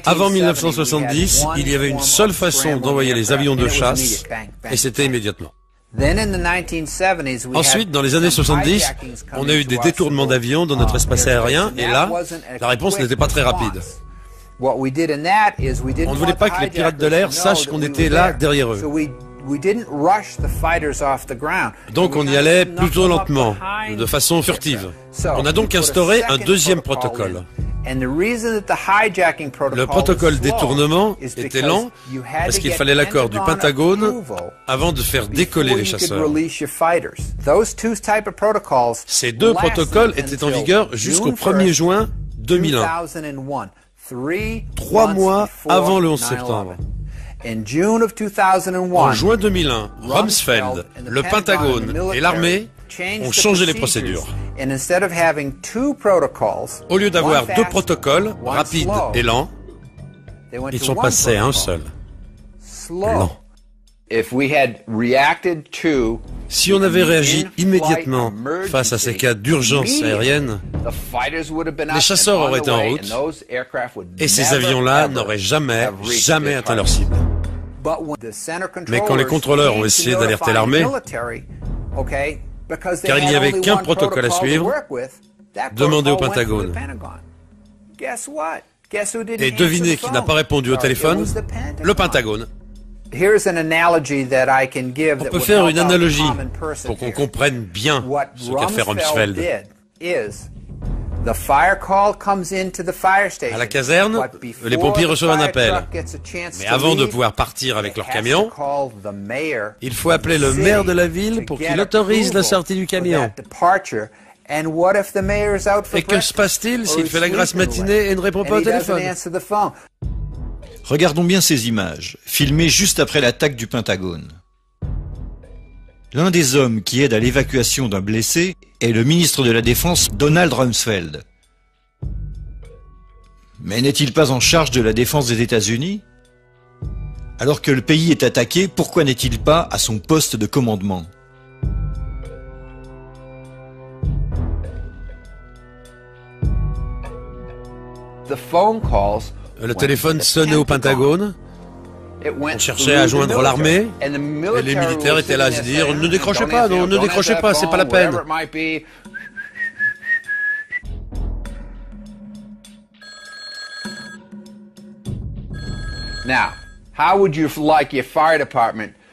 Avant 1970, il y avait une seule façon d'envoyer les avions de chasse, et c'était immédiatement. Ensuite, dans les années 70, on a eu des détournements d'avions dans notre espace aérien, et là, la réponse n'était pas très rapide. On ne voulait pas que les pirates de l'air sachent qu'on était là derrière eux. Donc on y allait plutôt lentement, de façon furtive. On a donc instauré un deuxième protocole. Le protocole détournement était lent parce qu'il fallait l'accord du Pentagone avant de faire décoller les chasseurs. Ces deux protocoles étaient en vigueur jusqu'au 1er juin 2001, 3 mois avant le 11 septembre. En juin 2001, Rumsfeld, le Pentagone et l'armée ont changé les procédures. Au lieu d'avoir deux protocoles, rapides et lents, ils sont passés à un seul, lent. Si on avait réagi immédiatement face à ces cas d'urgence aérienne, les chasseurs auraient été en route et ces avions-là n'auraient jamais atteint leur cible. Mais quand les contrôleurs ont essayé d'alerter l'armée, car il n'y avait qu'un protocole à suivre, demandez au Pentagone. Et devinez qui n'a pas répondu au téléphone? Le Pentagone. On peut faire une analogie pour qu'on comprenne bien ce qu'a fait Rumsfeld. À la caserne, les pompiers reçoivent un appel. Mais avant de pouvoir partir avec leur camion, il faut appeler le maire de la ville pour qu'il autorise la sortie du camion. Et que se passe-t-il s'il fait la grasse matinée et ne répond pas au téléphone? Regardons bien ces images, filmées juste après l'attaque du Pentagone. L'un des hommes qui aide à l'évacuation d'un blessé est le ministre de la Défense, Donald Rumsfeld. Mais n'est-il pas en charge de la défense des États-Unis? Alors que le pays est attaqué, pourquoi n'est-il pas à son poste de commandement? Le téléphone sonnait au Pentagone. On cherchait à joindre l'armée et les militaires étaient là à se dire « Ne décrochez pas, non, ne décrochez pas, c'est pas la peine ».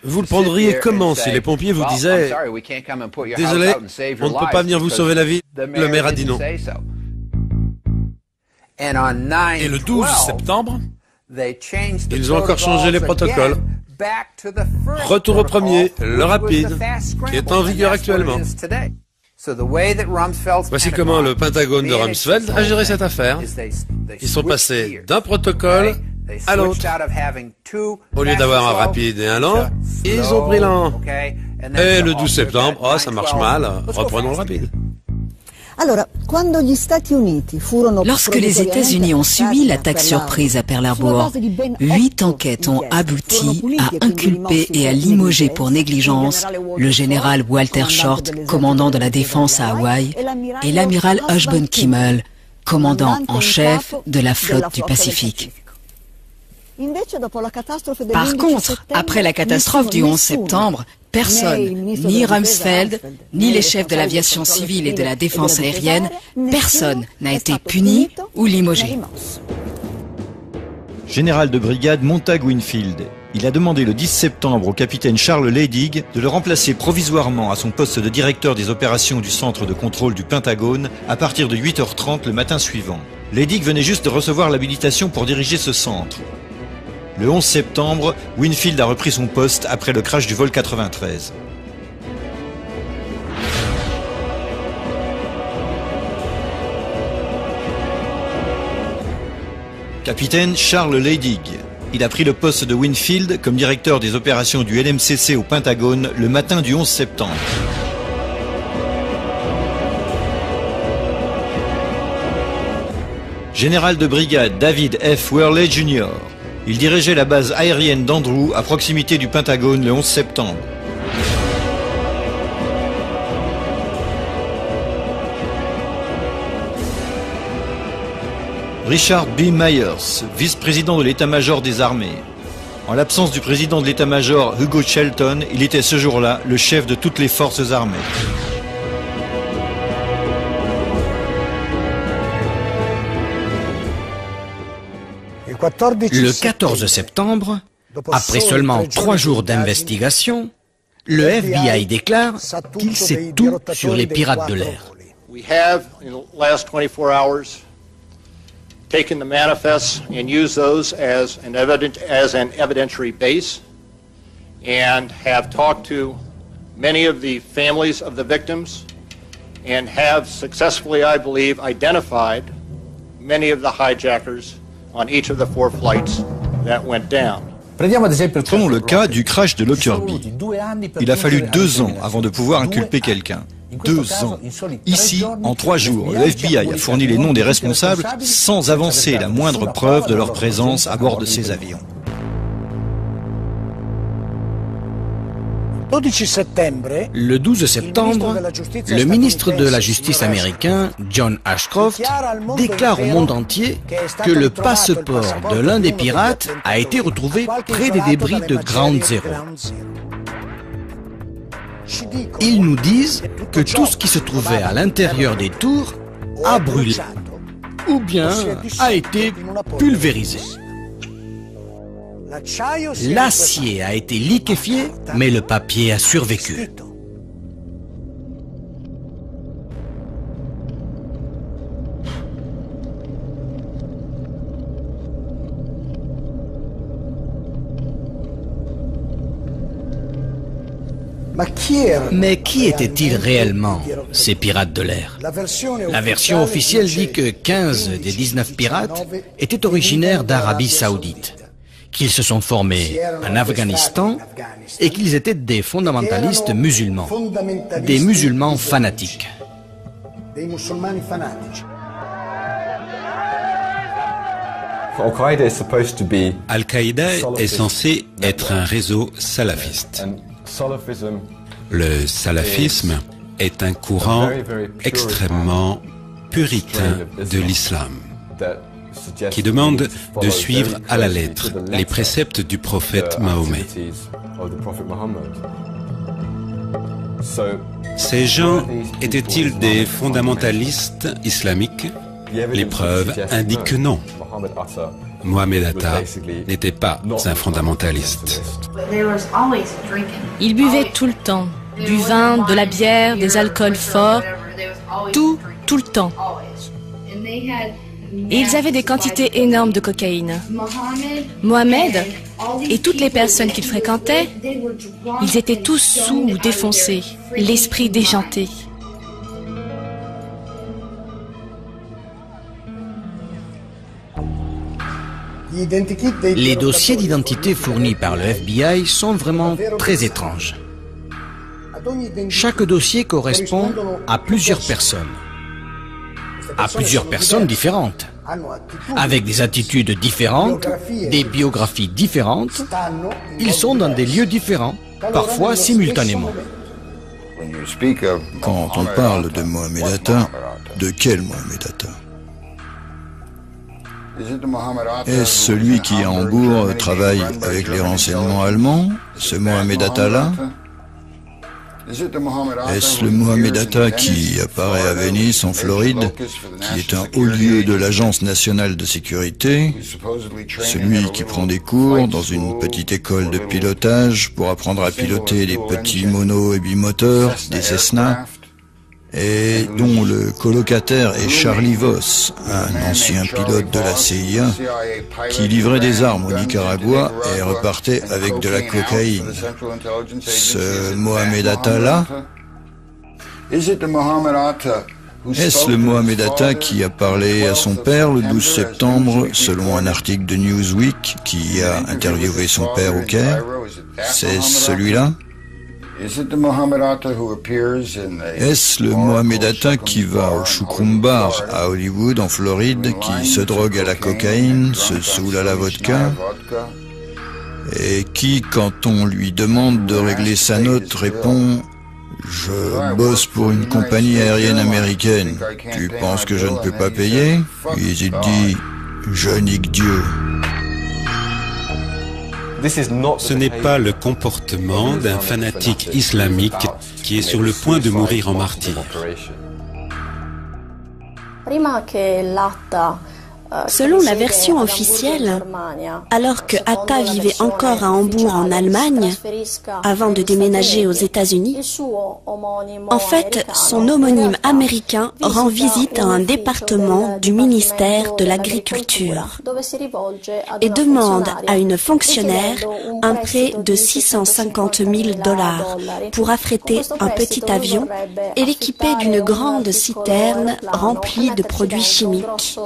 Vous le prendriez comment si les pompiers vous disaient « Désolé, on ne peut pas venir vous sauver la vie ». Le maire a dit non. Et le 12 septembre, ils ont encore changé les protocoles. Retour au premier, le rapide, qui est en vigueur actuellement. Voici comment le Pentagone de Rumsfeld a géré cette affaire. Ils sont passés d'un protocole à l'autre. Au lieu d'avoir un rapide et un lent, ils ont pris lent. Et le 12 septembre, oh ça marche mal, reprenons le rapide. Lorsque les États-Unis ont subi l'attaque surprise à Pearl Harbor, 8 enquêtes ont abouti à inculper et à limoger pour négligence le général Walter Short, commandant de la défense à Hawaï, et l'amiral Ashburn Kimmel, commandant en chef de la flotte du Pacifique. Par contre, après la catastrophe du 11 septembre, personne, ni Rumsfeld, ni les chefs de l'aviation civile et de la défense aérienne, personne n'a été puni ou limogé. Général de brigade Montague Winfield. Il a demandé le 10 septembre au capitaine Charles Leidig de le remplacer provisoirement à son poste de directeur des opérations du centre de contrôle du Pentagone à partir de 8h30 le matin suivant. Leidig venait juste de recevoir l'habilitation pour diriger ce centre. Le 11 septembre, Winfield a repris son poste après le crash du vol 93. Capitaine Charles Leidig. Il a pris le poste de Winfield comme directeur des opérations du LMCC au Pentagone le matin du 11 septembre. Général de brigade David F. Worley Jr. Il dirigeait la base aérienne d'Andrew à proximité du Pentagone le 11 septembre. Richard B. Myers, vice-président de l'état-major des armées. En l'absence du président de l'état-major Hugo Shelton, il était ce jour-là le chef de toutes les forces armées. Le 14 septembre, après seulement 3 jours d'investigation, le FBI déclare qu'il sait tout sur les pirates de l'air. We have, in the last 24 hours, taken the manifests and used those as an evidentiary base, and have talked to many of the families of the victims, and have successfully, I believe, identified many of the hijackers on each of the 4 flights that went down. Prenons le cas du crash de Lockerbie. Il a fallu 2 ans avant de pouvoir inculper quelqu'un. 2 ans. Ici, en 3 jours, le FBI a fourni les noms des responsables sans avancer la moindre preuve de leur présence à bord de ces avions. Le 12 septembre, le ministre de la Justice américain, John Ashcroft, déclare au monde entier que le passeport de l'un des pirates a été retrouvé près des débris de Ground Zero. Ils nous disent que tout ce qui se trouvait à l'intérieur des tours a brûlé ou bien a été pulvérisé. L'acier a été liquéfié, mais le papier a survécu. Mais qui étaient-ils réellement, ces pirates de l'air? La version officielle dit que 15 des 19 pirates étaient originaires d'Arabie Saoudite, qu'ils se sont formés en Afghanistan et qu'ils étaient des fondamentalistes musulmans, des musulmans fanatiques. Al-Qaïda est censé être un réseau salafiste. Le salafisme est un courant extrêmement puritain de l'islam, qui demande de suivre à la lettre les préceptes du prophète Mahomet. Ces gens étaient-ils des fondamentalistes islamiques? Les preuves indiquent que non. Mohamed Atta n'était pas un fondamentaliste. Ils buvaient tout le temps, du vin, de la bière, des alcools forts, tout le temps. Et ils avaient des quantités énormes de cocaïne. Mohamed et toutes les personnes qu'il fréquentait, ils étaient tous sous ou défoncés, l'esprit déjanté. Les dossiers d'identité fournis par le FBI sont vraiment très étranges. Chaque dossier correspond à plusieurs personnes différentes, avec des attitudes différentes, des biographies différentes. Ils sont dans des lieux différents, parfois simultanément. Quand on parle de Mohamed Atta, de quel Mohamed Atta? Est-ce celui qui, à Hambourg, travaille avec les renseignements allemands, ce Mohamed Atta-là? Est-ce le Mohamed Atta qui apparaît à Venise, en Floride, qui est un haut lieu de l'Agence nationale de sécurité, celui qui prend des cours dans une petite école de pilotage pour apprendre à piloter des petits monos et bimoteurs, des Cessna, et dont le colocataire est Charlie Voss, un ancien pilote de la CIA, qui livrait des armes au Nicaragua et repartait avec de la cocaïne. Ce Mohamed Atta-là? Est-ce le Mohamed Atta qui a parlé à son père le 12 septembre, selon un article de Newsweek qui a interviewé son père au Caire? C'est celui-là? Est-ce le Mohamed Atta qui va au Shukrum Bar à Hollywood, en Floride, qui se drogue à la cocaïne, se saoule à la vodka, et qui, quand on lui demande de régler sa note, répond « Je bosse pour une compagnie aérienne américaine. Tu penses que je ne peux pas payer ?» Puis il dit « Je nique Dieu. » Ce n'est pas le comportement d'un fanatique islamique qui est sur le point de mourir en martyr. Selon la version officielle, alors que Hatta vivait encore à Hambourg en Allemagne, avant de déménager aux États-Unis, en fait, son homonyme américain rend visite à un département du ministère de l'Agriculture et demande à une fonctionnaire un prêt de 650 000 $ pour affréter un petit avion et l'équiper d'une grande citerne remplie de produits chimiques.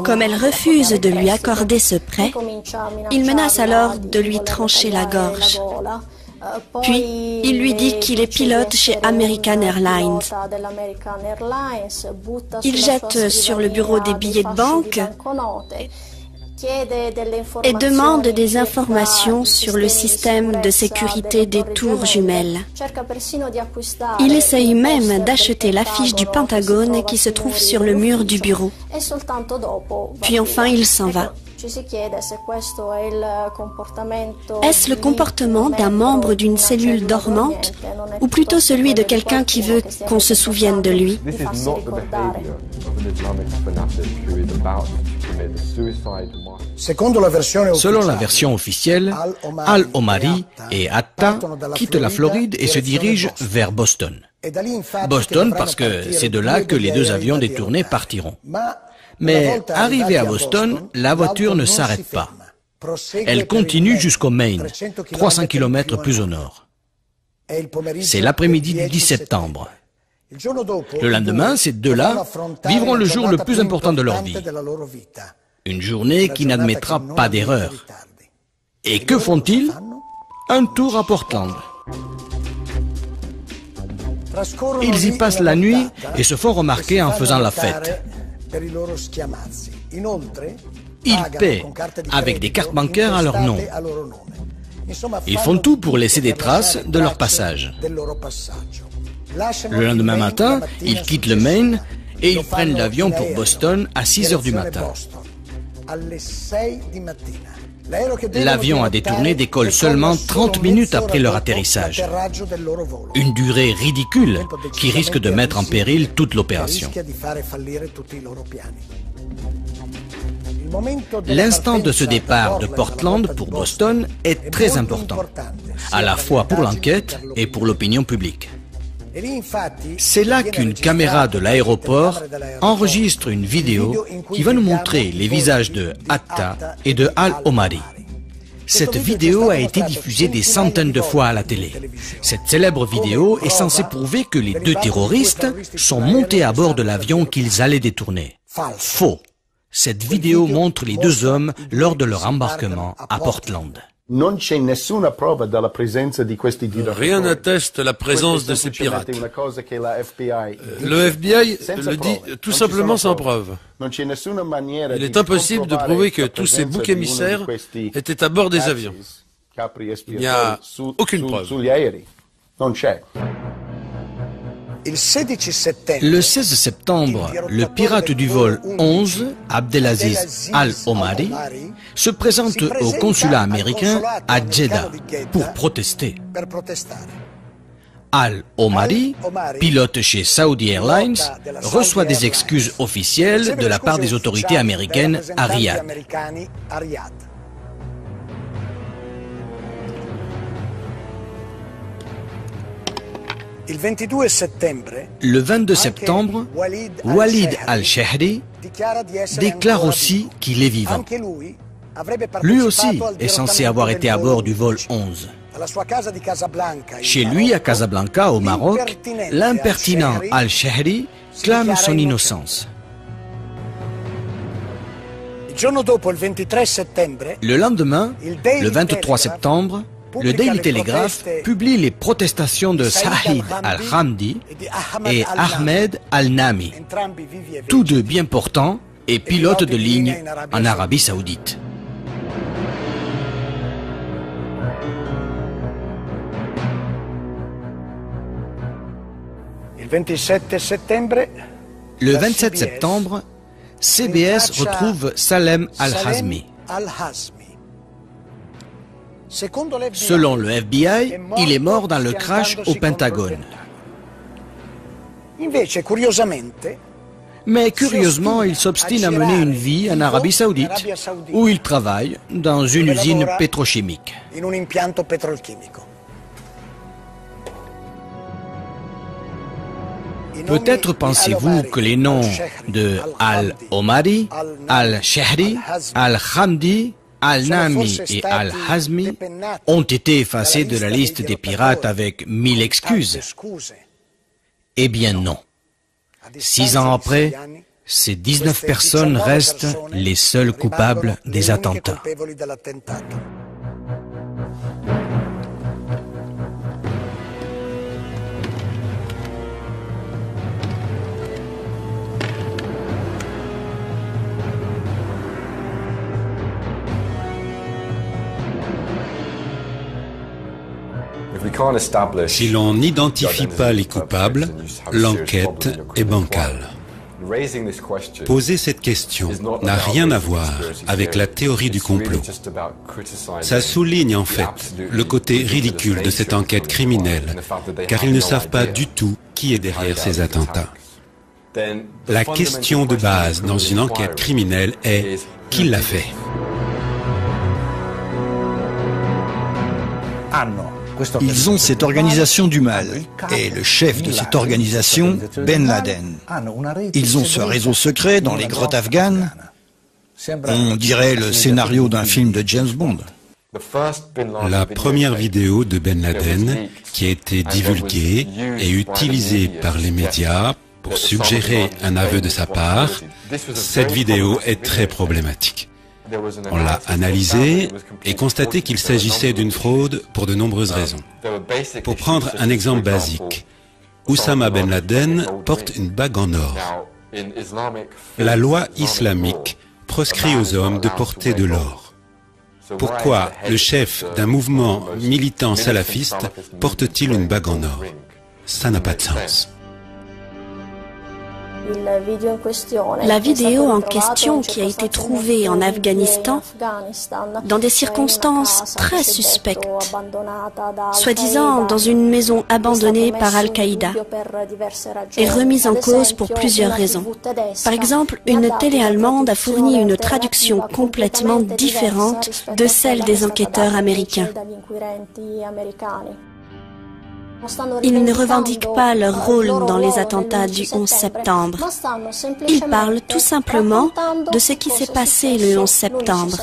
Comme elle refuse de lui accorder ce prêt, il menace alors de lui trancher la gorge. Puis, il lui dit qu'il est pilote chez American Airlines. Il jette sur le bureau des billets de banque et demande des informations sur le système de sécurité des tours jumelles. Il essaye même d'acheter l'affiche du Pentagone qui se trouve sur le mur du bureau. Puis enfin, il s'en va. Est-ce le comportement d'un membre d'une cellule dormante ou plutôt celui de quelqu'un qui veut qu'on se souvienne de lui? Selon la version officielle, Al-Omari et Hatta quittent la Floride et se dirigent vers Boston. Boston parce que c'est de là que les deux avions détournés partiront. Mais arrivée à Boston, la voiture ne s'arrête pas. Elle continue jusqu'au Maine, 300 km plus au nord. C'est l'après-midi du 10 septembre. Le lendemain, ces deux-là vivront le jour le plus important de leur vie. Une journée qui n'admettra pas d'erreur. Et que font-ils? Un tour à Portland. Ils y passent la nuit et se font remarquer en faisant la fête. Ils paient avec des cartes bancaires à leur nom. Ils font tout pour laisser des traces de leur passage. Le lendemain matin, ils quittent le Maine et ils prennent l'avion pour Boston à 6 heures du matin. L'avion a détourné décolle seulement 30 minutes après leur atterrissage. Une durée ridicule qui risque de mettre en péril toute l'opération. L'instant de ce départ de Portland pour Boston est très important, à la fois pour l'enquête et pour l'opinion publique. C'est là qu'une caméra de l'aéroport enregistre une vidéo qui va nous montrer les visages de Hatta et de Al-Omari. Cette vidéo a été diffusée des centaines de fois à la télé. Cette célèbre vidéo est censée prouver que les deux terroristes sont montés à bord de l'avion qu'ils allaient détourner. Faux. Cette vidéo montre les deux hommes lors de leur embarquement à Portland. Rien n'atteste la présence de ces pirates. Le FBI le dit tout simplement sans preuve. Il est impossible de prouver que tous ces boucs émissaires étaient à bord des avions. Il n'y a aucune preuve. Le 16 septembre, le pirate du vol 11, Abdelaziz Al-Omari, se présente au consulat américain à Jeddah pour protester. Al-Omari, pilote chez Saudi Airlines, reçoit des excuses officielles de la part des autorités américaines à Riyad. Le 22 septembre, Walid al-Shehri déclare aussi qu'il est vivant. Lui aussi est censé avoir été à bord du vol 11. Chez lui, à Casablanca, au Maroc, l'impertinent al-Shehri clame son innocence. Le lendemain, le 23 septembre, le Daily Telegraph publie les protestations de Saïd al-Hamdi et Ahmed al-Nami, tous deux bien portants et pilotes de ligne en Arabie Saoudite. Le 27 septembre, CBS retrouve Salem al-Hazmi. Selon le FBI, il est mort dans le crash au Pentagone. Mais curieusement, il s'obstine à mener une vie en Arabie Saoudite, où il travaille dans une usine pétrochimique. Peut-être pensez-vous que les noms de Al-Omari, Al-Shehri, Al-Hamdi, Al-Nami et Al-Hazmi ont été effacés de la liste des pirates avec 1000 excuses. Eh bien non. 6 ans après, ces 19 personnes restent les seuls coupables des attentats. Si l'on n'identifie pas les coupables, l'enquête est bancale. Poser cette question n'a rien à voir avec la théorie du complot. Ça souligne en fait le côté ridicule de cette enquête criminelle, car ils ne savent pas du tout qui est derrière ces attentats. La question de base dans une enquête criminelle est qui l'a fait? Ils ont cette organisation du mal, et le chef de cette organisation, Ben Laden. Ils ont ce réseau secret dans les grottes afghanes. On dirait le scénario d'un film de James Bond. La première vidéo de Ben Laden, qui a été divulguée et utilisée par les médias pour suggérer un aveu de sa part, cette vidéo est très problématique. On l'a analysé et constaté qu'il s'agissait d'une fraude pour de nombreuses raisons. Pour prendre un exemple basique, Oussama Ben Laden porte une bague en or. La loi islamique proscrit aux hommes de porter de l'or. Pourquoi le chef d'un mouvement militant salafiste porte-t-il une bague en or? Ça n'a pas de sens. La vidéo en question qui a été trouvée en Afghanistan dans des circonstances très suspectes, soi-disant dans une maison abandonnée par Al-Qaïda, est remise en cause pour plusieurs raisons. Par exemple, une télé allemande a fourni une traduction complètement différente de celle des enquêteurs américains. Ils ne revendiquent pas leur rôle dans les attentats du 11 septembre. Ils parlent tout simplement de ce qui s'est passé le 11 septembre.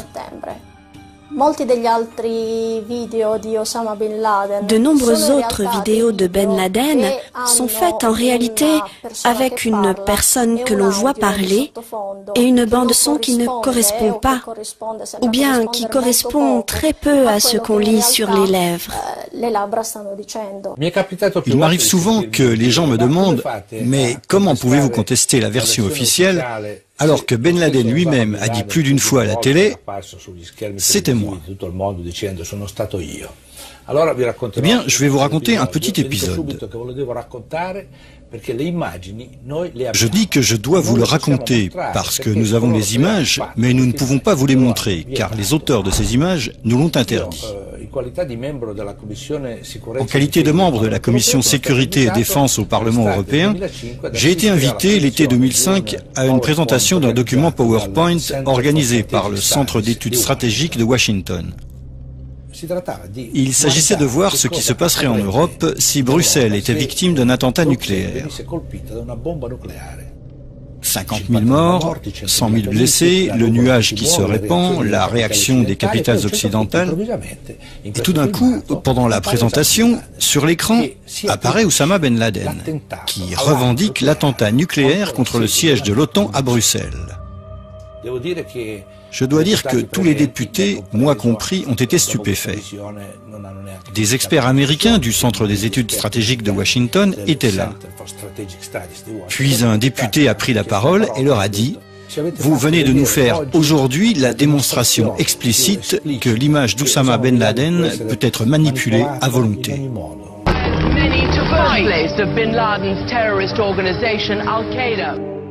De nombreuses autres vidéos de Ben Laden sont faites en réalité avec une personne que l'on voit parler et une bande-son qui ne correspond pas, ou bien qui correspond très peu à ce qu'on lit sur les lèvres. Il m'arrive souvent que les gens me demandent « Mais comment pouvez-vous contester la version officielle ?» alors que Ben Laden lui-même a dit plus d'une fois à la télé « C'était moi ». Eh bien, je vais vous raconter un petit épisode. Je dis que je dois vous le raconter parce que nous avons les images, mais nous ne pouvons pas vous les montrer, car les auteurs de ces images nous l'ont interdit. En qualité de membre de la Commission Sécurité et Défense au Parlement européen, j'ai été invité l'été 2005 à une présentation d'un document PowerPoint organisé par le Centre d'études stratégiques de Washington. Il s'agissait de voir ce qui se passerait en Europe si Bruxelles était victime d'un attentat nucléaire. 50 000 morts, 100 000 blessés, le nuage qui se répand, la réaction des capitales occidentales. Et tout d'un coup, pendant la présentation, sur l'écran, apparaît Oussama Ben Laden, qui revendique l'attentat nucléaire contre le siège de l'OTAN à Bruxelles. Je dois dire que tous les députés, moi compris, ont été stupéfaits. Des experts américains du Centre des études stratégiques de Washington étaient là. Puis un député a pris la parole et leur a dit « Vous venez de nous faire aujourd'hui la démonstration explicite que l'image d'Oussama Ben Laden peut être manipulée à volonté. »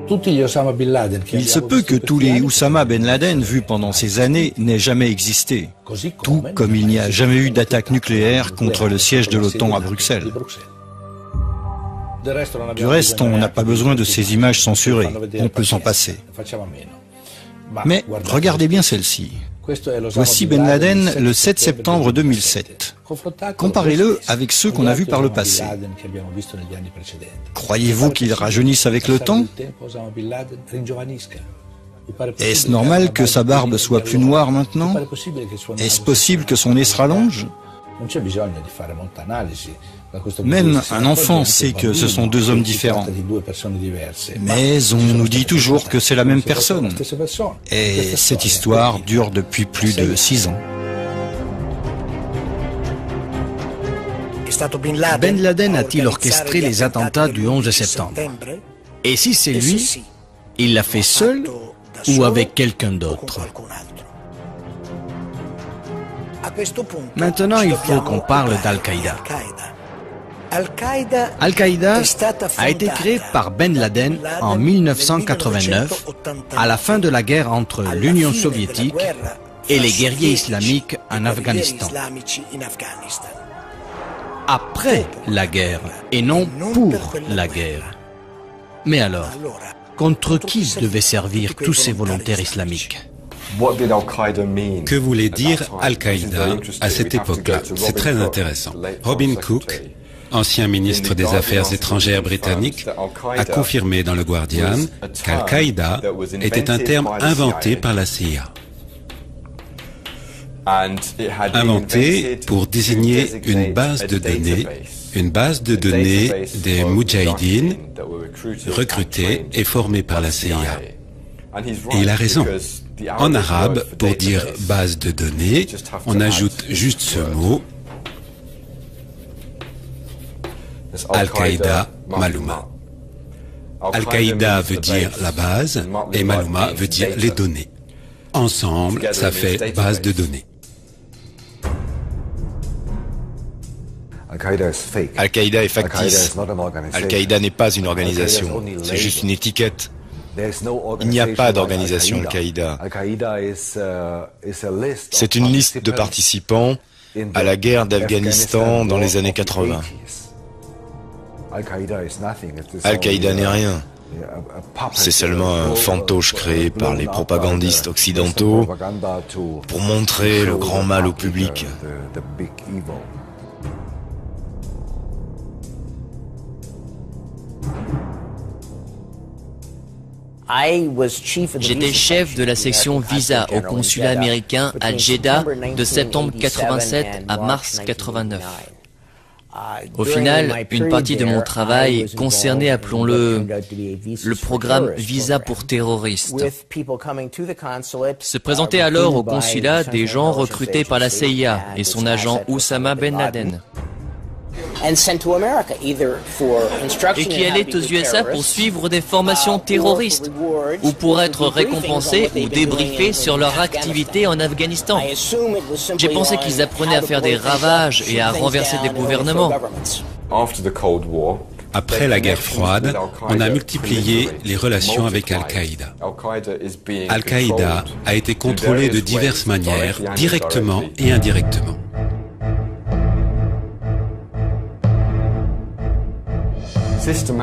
Il se peut que tous les Oussama Ben Laden vus pendant ces années n'aient jamais existé, tout comme il n'y a jamais eu d'attaque nucléaire contre le siège de l'OTAN à Bruxelles. Du reste, on n'a pas besoin de ces images censurées, on peut s'en passer. Mais regardez bien celle-ci. Voici Ben Laden le 7 septembre 2007. Comparez-le avec ceux qu'on a vus par le passé. Croyez-vous qu'il rajeunisse avec le temps? Est-ce normal que sa barbe soit plus noire maintenant? Est-ce possible que son nez se rallonge? Même un enfant sait que ce sont deux hommes différents. Mais on nous dit toujours que c'est la même personne. Et cette histoire dure depuis plus de 6 ans. Ben Laden a-t-il orchestré les attentats du 11 septembre? Et si c'est lui, il l'a fait seul ou avec quelqu'un d'autre? Maintenant, il faut qu'on parle d'Al-Qaïda. Al-Qaïda a été créé par Ben Laden en 1989, à la fin de la guerre entre l'Union soviétique et les guerriers islamiques en Afghanistan. Après la guerre, et non pour la guerre. Mais alors, contre qui devaient servir tous ces volontaires islamiques? Que voulait dire Al-Qaïda à cette époque-là? C'est très intéressant. Robin Cook, ancien ministre des Affaires étrangères britannique, a confirmé dans le Guardian qu'Al-Qaïda était un terme inventé par la CIA. Inventé pour désigner une base de données des Moudjahidines recrutés et formés par la CIA. Et il a raison. En arabe, pour dire base de données, on ajoute juste ce mot, Al-Qaïda Malouma. Al-Qaïda veut dire la base et Malouma veut dire les données. Ensemble, ça fait base de données. Al-Qaïda est factice. Al-Qaïda n'est pas une organisation, c'est juste une étiquette. Il n'y a pas d'organisation Al-Qaïda. C'est une liste de participants à la guerre d'Afghanistan dans les années 80. Al-Qaïda n'est rien. C'est seulement un fantoche créé par les propagandistes occidentaux pour montrer le grand mal au public. J'étais chef de la section visa au consulat américain à Jeddah de septembre 87 à mars 89. Au final, une partie de mon travail concernait, appelons-le, le programme Visa pour terroristes. Se présentaient alors au consulat des gens recrutés par la CIA et son agent Oussama Ben Laden. Et qui allaient aux USA pour suivre des formations terroristes ou pour être récompensés ou débriefés sur leur activité en Afghanistan. J'ai pensé qu'ils apprenaient à faire des ravages et à renverser des gouvernements. Après la guerre froide, on a multiplié les relations avec Al-Qaïda. Al-Qaïda a été contrôlé de diverses manières, directement et indirectement.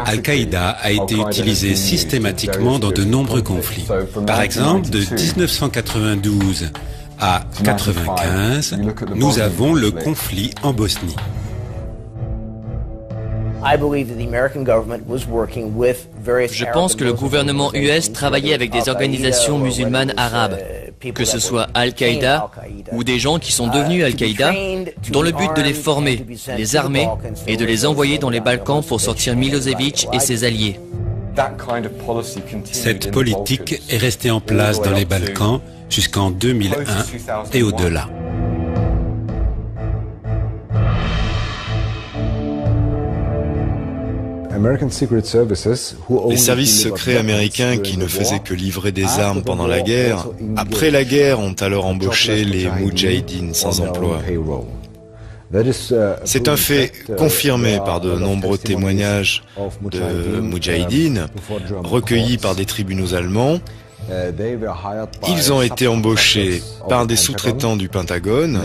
Al-Qaïda a été utilisé systématiquement dans de nombreux conflits. Par exemple, de 1992 à 1995, nous avons le conflit en Bosnie. Je pense que le gouvernement US travaillait avec des organisations musulmanes arabes, que ce soit Al-Qaïda ou des gens qui sont devenus Al-Qaïda, dans le but de les former, les armer et de les envoyer dans les Balkans pour sortir Milosevic et ses alliés. Cette politique est restée en place dans les Balkans jusqu'en 2001 et au-delà. Les services secrets américains qui ne faisaient que livrer des armes pendant la guerre, après la guerre, ont alors embauché les Moudjahidines sans emploi. C'est un fait confirmé par de nombreux témoignages de Moudjahidines recueillis par des tribunaux allemands. Ils ont été embauchés par des sous-traitants du Pentagone,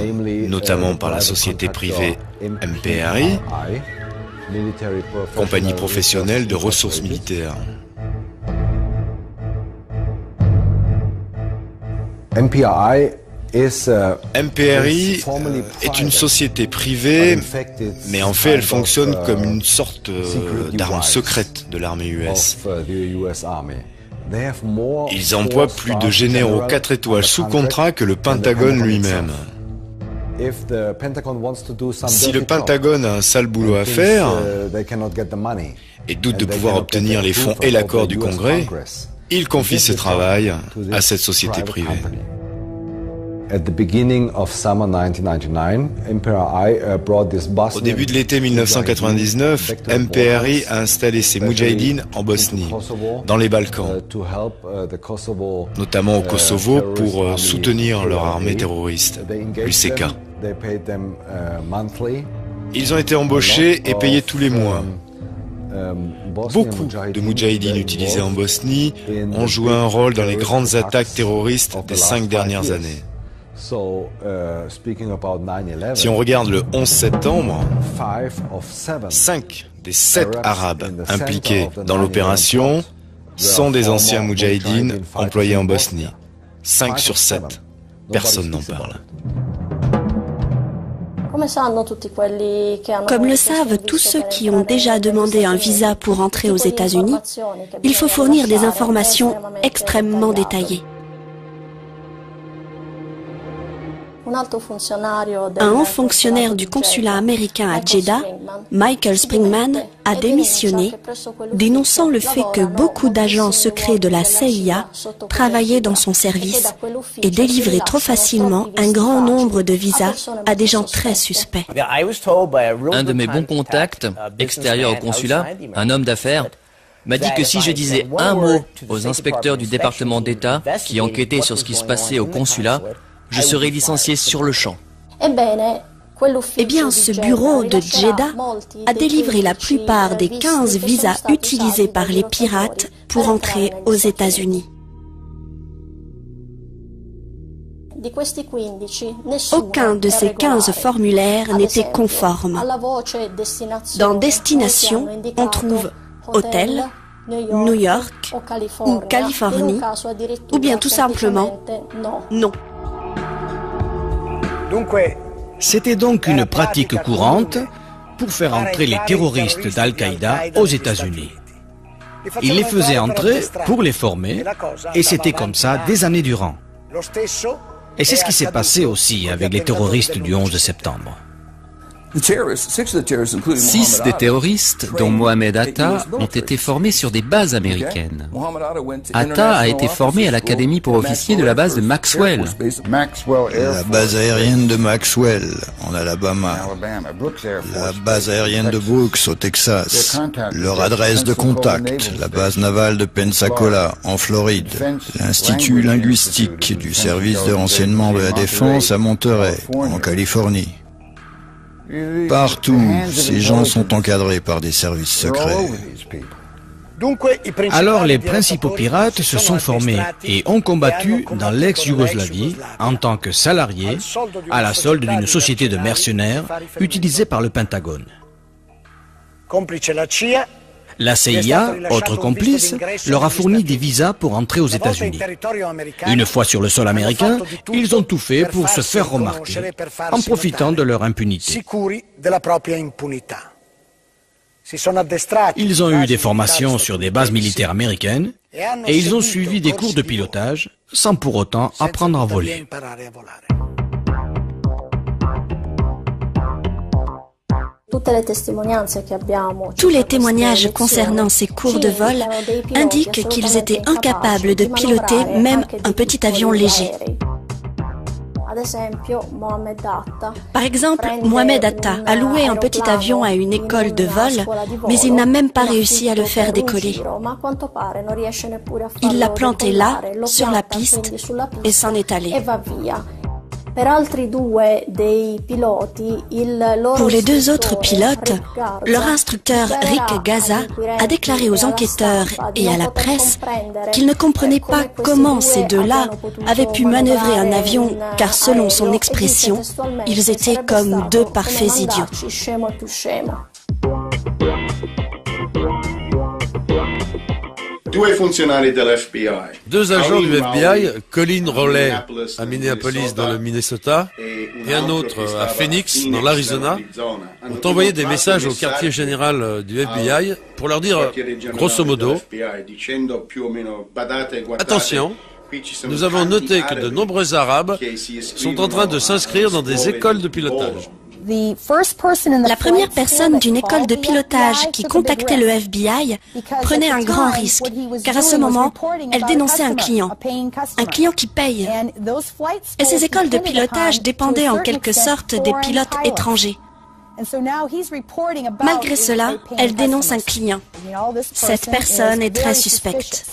notamment par la société privée MPRI, compagnie professionnelle de ressources militaires. MPRI est une société privée, mais en fait elle fonctionne comme une sorte d'arme secrète de l'armée US. Ils emploient plus de généraux 4 étoiles sous contrat que le Pentagone lui-même. Si le Pentagone a un sale boulot à faire et doute de pouvoir obtenir les fonds et l'accord du Congrès, il confie ce travail à cette société privée. Au début de l'été 1999, MPRI a installé ses Moudjahidines en Bosnie, dans les Balkans, notamment au Kosovo pour soutenir leur armée terroriste, l'UCK. Ils ont été embauchés et payés tous les mois. Beaucoup de Moudjahidines utilisés en Bosnie ont joué un rôle dans les grandes attaques terroristes des 5 dernières années. Si on regarde le 11 septembre, 5 des 7 Arabes impliqués dans l'opération sont des anciens Moudjahidines employés en Bosnie. 5 sur 7. Personne n'en parle. Comme le savent tous ceux qui ont déjà demandé un visa pour entrer aux États-Unis, il faut fournir des informations extrêmement détaillées. Un haut fonctionnaire du consulat américain à Jeddah, Michael Springman, a démissionné, dénonçant le fait que beaucoup d'agents secrets de la CIA travaillaient dans son service et délivraient trop facilement un grand nombre de visas à des gens très suspects. Un de mes bons contacts, extérieur au consulat, un homme d'affaires, m'a dit que si je disais un mot aux inspecteurs du département d'État qui enquêtaient sur ce qui se passait au consulat, je serai licencié sur le champ. Eh bien, ce bureau de Jeddah a délivré la plupart des 15 visas utilisés par les pirates pour entrer aux États-Unis. Aucun de ces 15 formulaires n'était conforme. Dans Destination, on trouve Hôtel, New York ou Californie, ou bien tout simplement non. C'était donc une pratique courante pour faire entrer les terroristes d'Al-Qaïda aux États-Unis. Ils les faisaient entrer pour les former, et c'était comme ça des années durant. Et c'est ce qui s'est passé aussi avec les terroristes du 11 septembre. 6 des terroristes, dont Mohamed Atta, ont été formés sur des bases américaines. Atta a été formé à l'académie pour officiers de la base de Maxwell. La base aérienne de Maxwell, en Alabama. La base aérienne de Brooks, au Texas. Leur adresse de contact, la base navale de Pensacola, en Floride. L'Institut linguistique du service de renseignement de la défense à Monterey, en Californie. Partout, ces gens sont encadrés par des services secrets. Alors les principaux pirates se sont formés et ont combattu dans l'ex-Yougoslavie en tant que salariés à la solde d'une société de mercenaires utilisée par le Pentagone. La CIA, autre complice, leur a fourni des visas pour entrer aux États-Unis. Une fois sur le sol américain, ils ont tout fait pour se faire remarquer, en profitant de leur impunité. Ils ont eu des formations sur des bases militaires américaines et ils ont suivi des cours de pilotage sans pour autant apprendre à voler. Tous les témoignages concernant ces cours de vol indiquent qu'ils étaient incapables de piloter même un petit avion léger. Par exemple, Mohamed Atta a loué un petit avion à une école de vol, mais il n'a même pas réussi à le faire décoller. Il l'a planté là, sur la piste, et s'en est allé. Pour les deux autres pilotes, leur instructeur Rick Gaza a déclaré aux enquêteurs et à la presse qu'il ne comprenait pas comment ces deux-là avaient pu manœuvrer un avion car selon son expression, ils étaient comme deux parfaits idiots. Deux agents du FBI, Colin Rowley à Minneapolis dans le Minnesota et un autre à Phoenix dans l'Arizona, ont envoyé des messages au quartier général du FBI pour leur dire, grosso modo, attention, nous avons noté que de nombreux Arabes sont en train de s'inscrire dans des écoles de pilotage. La première personne d'une école de pilotage qui contactait le FBI prenait un grand risque, car à ce moment, elle dénonçait un client qui paye. Et ces écoles de pilotage dépendaient en quelque sorte des pilotes étrangers. Malgré cela, elle dénonce un client. Cette personne est très suspecte.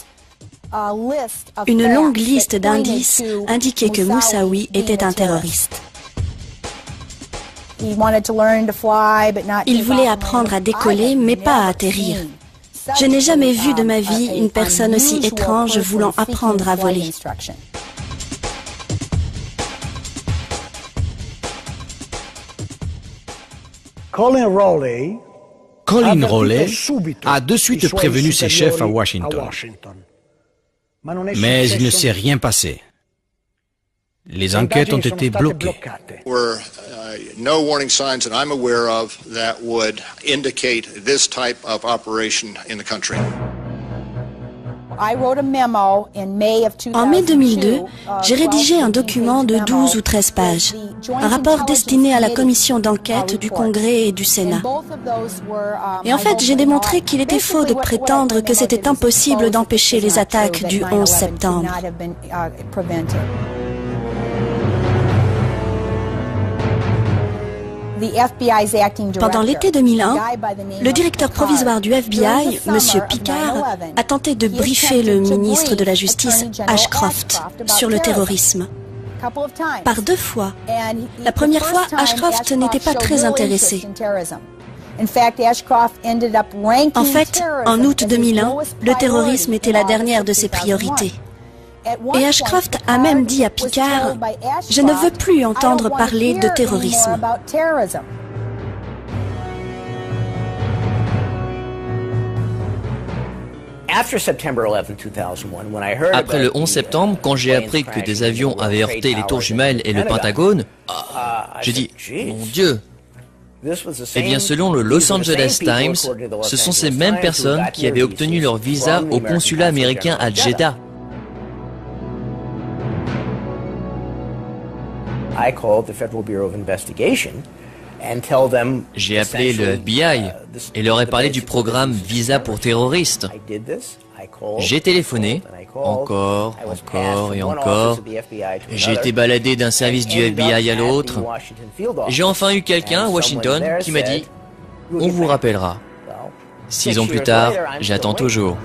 Une longue liste d'indices indiquait que Moussaoui était un terroriste. Il voulait apprendre à décoller, mais pas à atterrir. Je n'ai jamais vu de ma vie une personne aussi étrange voulant apprendre à voler. Colin Rowley a de suite prévenu ses chefs à Washington. Mais il ne s'est rien passé. Les enquêtes ont été bloquées. No warning signs that I'm aware of that would indicate this type of operation in the country. En mai 2002, j'ai rédigé un document de 12 ou 13 pages, un rapport destiné à la commission d'enquête du Congrès et du Sénat. Et en fait, j'ai démontré qu'il était faux de prétendre que c'était impossible d'empêcher les attaques du 11 septembre. Pendant l'été 2001, le directeur provisoire du FBI, M. Picard, a tenté de briefer le ministre de la Justice, Ashcroft, sur le terrorisme. Par 2 fois. La première fois, Ashcroft n'était pas très intéressé. En fait, en août 2001, le terrorisme était la dernière de ses priorités. Et Ashcroft a même dit à Picard, « Je ne veux plus entendre parler de terrorisme. » Après le 11 septembre, quand j'ai appris que des avions avaient heurté les tours jumelles et le Pentagone, j'ai dit, mon Dieu! Eh bien, selon le Los Angeles Times, ce sont ces mêmes personnes qui avaient obtenu leur visa au consulat américain à Jeddah. J'ai appelé le FBI et leur ai parlé du programme Visa pour terroristes. J'ai téléphoné, encore et encore. J'ai été baladé d'un service du FBI à l'autre. J'ai enfin eu quelqu'un à Washington qui m'a dit « On vous rappellera ». 6 ans plus tard, j'attends toujours.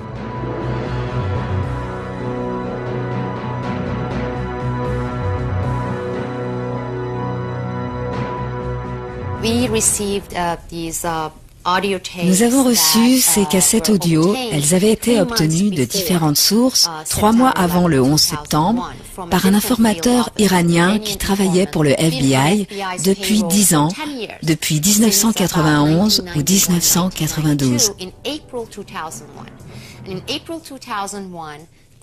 Nous avons reçu ces cassettes audio. Elles avaient été obtenues de différentes sources 3 mois avant le 11 septembre par un informateur iranien qui travaillait pour le FBI depuis 10 ans, depuis 1991 ou 1992.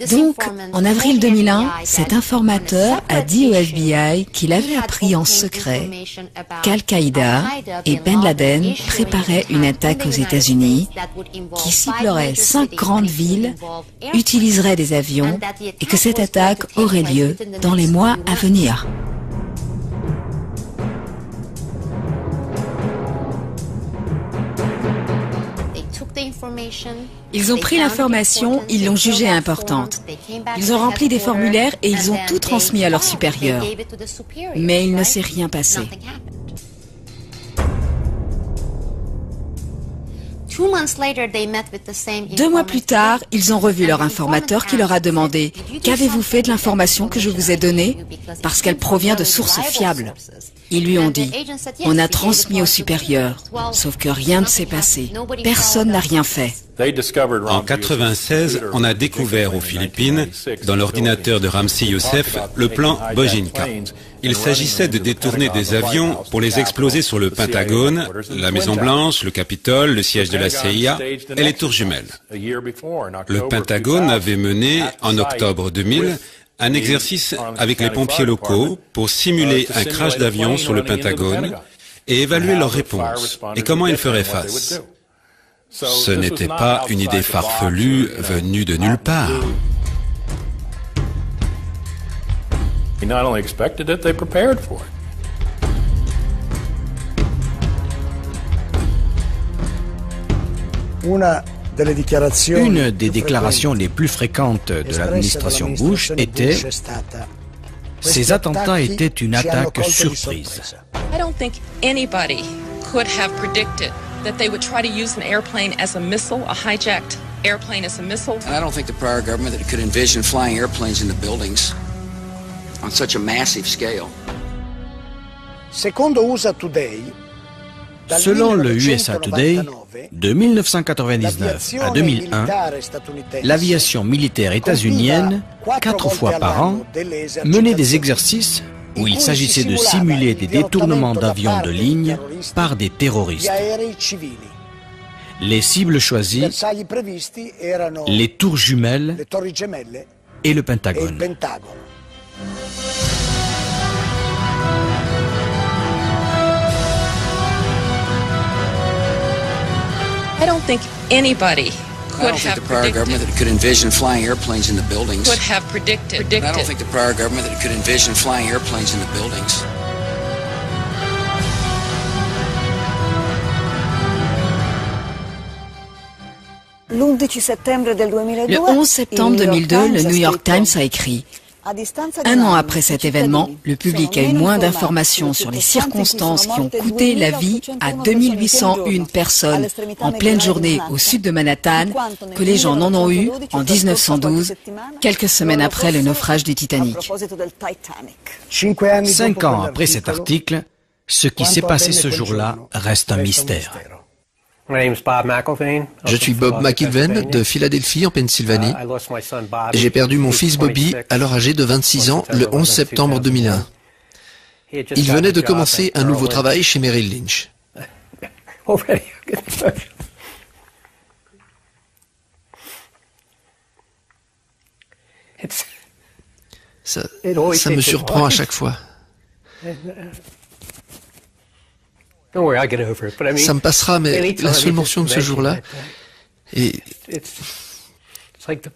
Donc, en avril 2001, cet informateur a dit au FBI qu'il avait appris en secret qu'Al-Qaïda et Ben Laden préparaient une attaque aux États-Unis qui ciblerait 5 grandes villes, utiliserait des avions et que cette attaque aurait lieu dans les mois à venir. Ils ont pris l'information, ils l'ont jugée importante. Ils ont rempli des formulaires et ils ont tout transmis à leurs supérieurs. Mais il ne s'est rien passé. 2 mois plus tard, ils ont revu leur informateur qui leur a demandé « Qu'avez-vous fait de l'information que je vous ai donnée ?» parce qu'elle provient de sources fiables. Ils lui ont dit « On a transmis au supérieur, sauf que rien ne s'est passé. Personne n'a rien fait. » En 96, on a découvert aux Philippines, dans l'ordinateur de Ramzi Youssef, le plan Bojinka. Il s'agissait de détourner des avions pour les exploser sur le Pentagone, la Maison Blanche, le Capitole, le siège de la CIA et les tours jumelles. Le Pentagone avait mené, en octobre 2000, un exercice avec les pompiers locaux pour simuler un crash d'avion sur le Pentagone et évaluer leur réponse et comment ils feraient face. Ce n'était pas une idée farfelue venue de nulle part. Une des déclarations les plus fréquentes de l'administration Bush était « Ces attentats étaient une attaque surprise ». I don't think anybody could have predicted that they would try to use an airplane as a missile, a hijacked airplane as a missile. And I don't think the prior government that could envision flying airplanes into buildings on such a massive scale. Selon le USA Today, de 1999 à 2001, l'aviation militaire états-unienne, 4 fois par an, menait des exercices où il s'agissait de simuler des détournements d'avions de ligne par des terroristes. Les cibles choisies, les tours jumelles et le Pentagone. I don't think anybody I don't think the prior government that could envision flying airplanes into buildings. could have predicted. I don't think the prior government that could envision flying airplanes into buildings. Le 11 septembre 2002, le New York Times a écrit « 1 an après cet événement, le public a eu moins d'informations sur les circonstances qui ont coûté la vie à 2801 personnes en pleine journée au sud de Manhattan que les gens n'en ont eu en 1912, quelques semaines après le naufrage du Titanic. » 5 ans après cet article, ce qui s'est passé ce jour-là reste un mystère. Je suis Bob McIlvaine de Philadelphie en Pennsylvanie. J'ai perdu mon fils Bobby, alors âgé de 26 ans, le 11 septembre 2001. Il venait de commencer un nouveau travail chez Merrill Lynch. Ça me surprend à chaque fois. Ça me passera, mais la seule mention de ce jour-là, et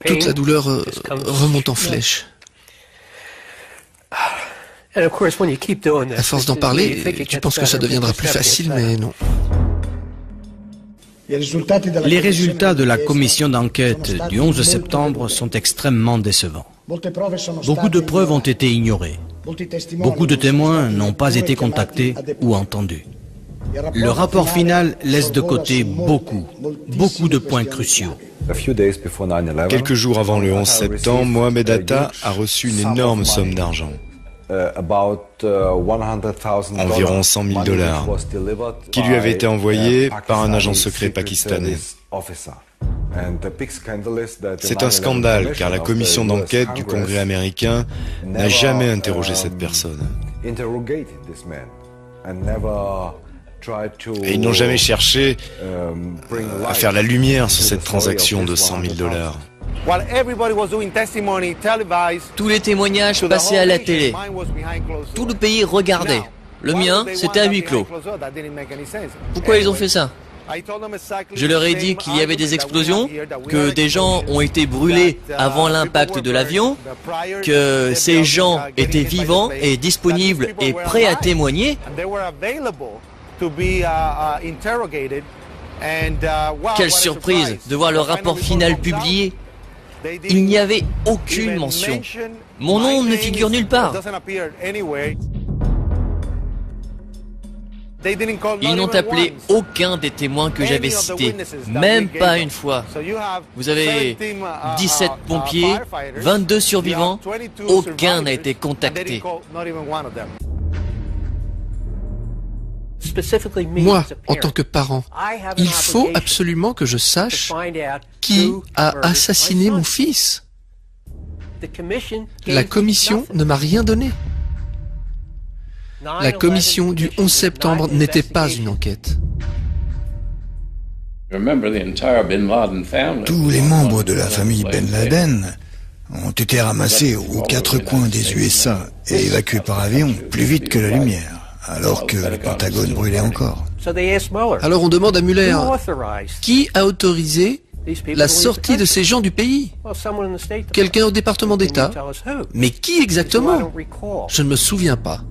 toute la douleur remonte en flèche. À force d'en parler, tu penses que ça deviendra plus facile, mais non. Les résultats de la commission d'enquête du 11 septembre sont extrêmement décevants. Beaucoup de preuves ont été ignorées. Beaucoup de témoins n'ont pas été contactés ou entendus. Le rapport final laisse de côté beaucoup de points cruciaux. Quelques jours avant le 11 septembre, Mohamed Atta a reçu une énorme somme d'argent. Environ 100 000 $, qui lui avait été envoyé par un agent secret pakistanais. C'est un scandale car la commission d'enquête du Congrès américain n'a jamais interrogé cette personne. Et ils n'ont jamais cherché à faire la lumière sur cette transaction de 100 000 $. Tous les témoignages passaient à la télé. Tout le pays regardait. Le mien, c'était à huis clos. Pourquoi ils ont fait ça? Je leur ai dit qu'il y avait des explosions, que des gens ont été brûlés avant l'impact de l'avion, que ces gens étaient vivants et disponibles et prêts à témoigner. Quelle surprise de voir le rapport final publié. Il n'y avait aucune mention. Mon nom ne figure nulle part. Ils n'ont appelé aucun des témoins que j'avais cités, même pas une fois. Vous avez 17 pompiers, 22 survivants, aucun n'a été contacté. Moi, en tant que parent, il faut absolument que je sache qui a assassiné mon fils. La commission ne m'a rien donné. La commission du 11 septembre n'était pas une enquête. Tous les membres de la famille Ben Laden ont été ramassés aux quatre coins des USA et évacués par avion plus vite que la lumière, alors que le Pentagone brûlait encore. Alors on demande à Mueller, qui a autorisé la sortie de ces gens du pays? Quelqu'un au département d'État? Mais qui exactement? Je ne me souviens pas.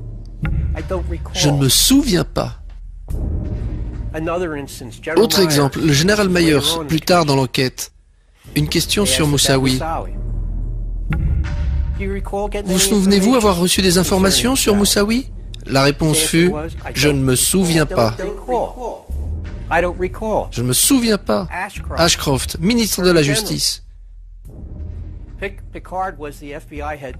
Je ne me souviens pas. Autre exemple, le général Myers, plus tard dans l'enquête. Une question sur Moussaoui. Vous souvenez-vous avoir reçu des informations sur Moussaoui? La réponse fut « Je ne me souviens pas ». Je ne me souviens pas. Ashcroft, ministre de la Justice.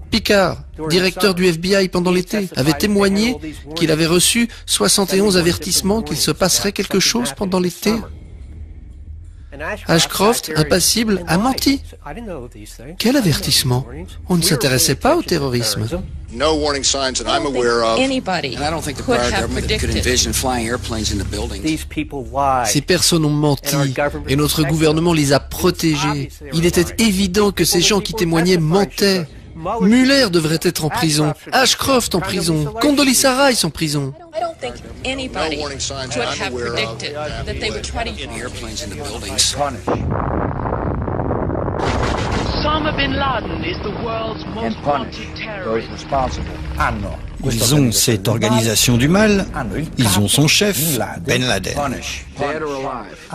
Picard, directeur du FBI pendant l'été, avait témoigné qu'il avait reçu 71 avertissements qu'il se passerait quelque chose pendant l'été. Ashcroft, impassible, a menti. Quel avertissement? On ne s'intéressait pas au terrorisme. Ces personnes ont menti et notre gouvernement les a protégés. Il était évident que ces gens qui témoignaient mentaient. Mueller devrait être en prison, Ashcroft en prison, Condoleezza Rice en prison. Anybody could have predicted that they would try to use airplanes in the buildings. Osama bin Laden is the world's most wanted terrorist. Ils ont cette organisation du mal, ils ont son chef, Ben Laden.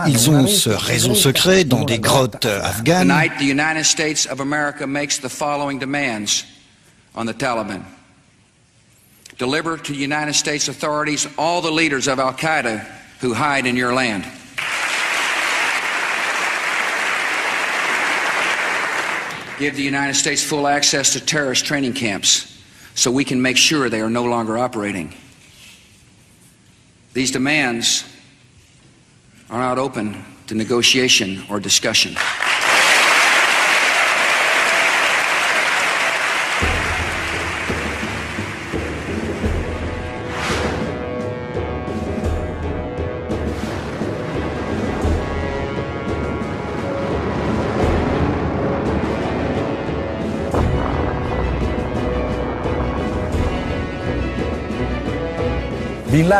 Ils ont ce réseau secret dans des grottes afghanes. Tonight, the United States of America makes the following demands on the Taliban. Deliver to United States authorities all the leaders of Al-Qaeda who hide in your land. Give the United States full access to terrorist training camps so we can make sure they are no longer operating. These demands are not open to negotiation or discussion.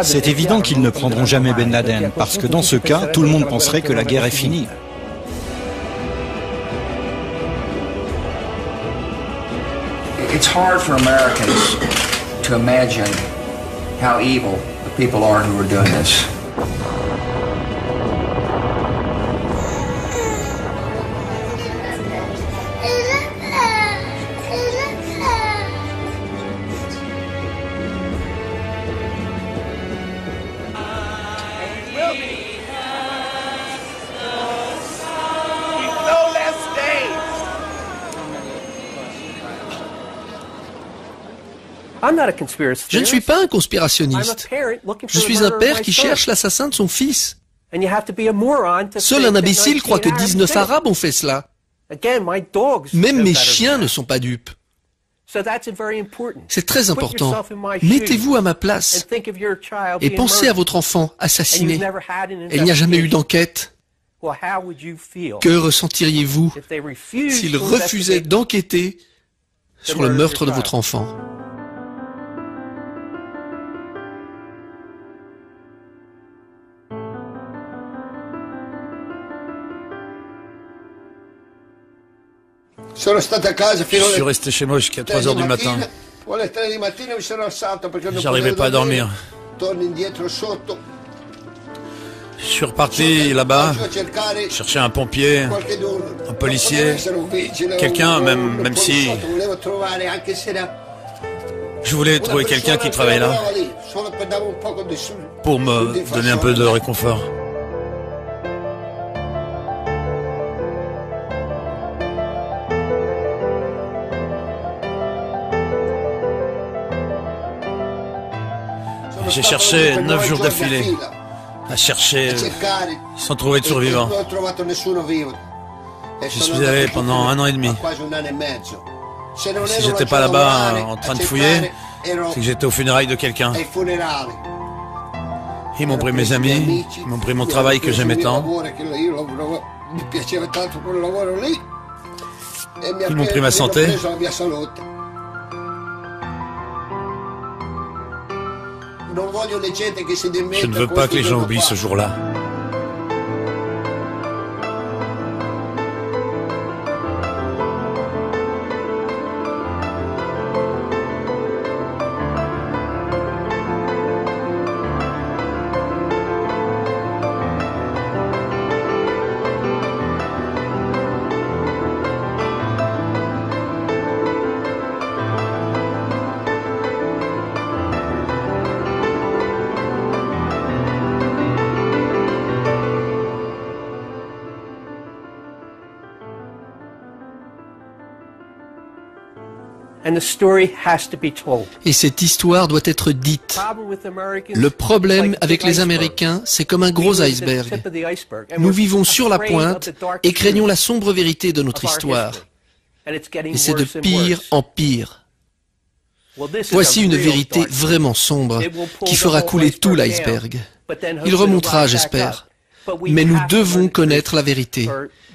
C'est évident qu'ils ne prendront jamais Ben Laden, parce que dans ce cas, tout le monde penserait que la guerre est finie. It's hard for Americans to imagine how evil the people are who are doing this. Je ne suis pas un conspirationniste. Je suis un père qui cherche l'assassin de son fils. Seul un imbécile croit que 19 Arabes ont fait cela. Même mes chiens ne sont pas dupes. C'est très important. Mettez-vous à ma place et pensez à votre enfant assassiné. Il n'y a jamais eu d'enquête. Que ressentiriez-vous s'il refusait d'enquêter sur le meurtre de votre enfant? Je suis resté chez moi jusqu'à 3 heures du matin. J'arrivais pas à dormir. Je suis reparti là-bas, chercher un pompier, un policier, quelqu'un, même si... Je voulais trouver quelqu'un qui travaille là. pour me donner un peu de réconfort. J'ai cherché 9 jours d'affilée, à chercher sans trouver de survivants. J'y suis allé pendant 1 an et demi. Si j'étais pas là-bas en train de fouiller, c'est que j'étais aux funérailles de quelqu'un. Ils m'ont pris mes amis, ils m'ont pris mon travail que j'aimais tant. Ils m'ont pris ma santé. Je ne veux pas que les gens oublient ce jour-là. Et cette histoire doit être dite. Le problème avec les Américains, c'est comme un gros iceberg. Nous vivons sur la pointe et craignons la sombre vérité de notre histoire. Et c'est de pire en pire. Voici une vérité vraiment sombre qui fera couler tout l'iceberg. Il remontera, j'espère. Mais nous devons connaître la vérité.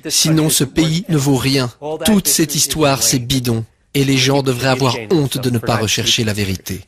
Sinon, ce pays ne vaut rien. Toute cette histoire, c'est bidon. Et les gens devraient avoir honte de ne pas rechercher la vérité.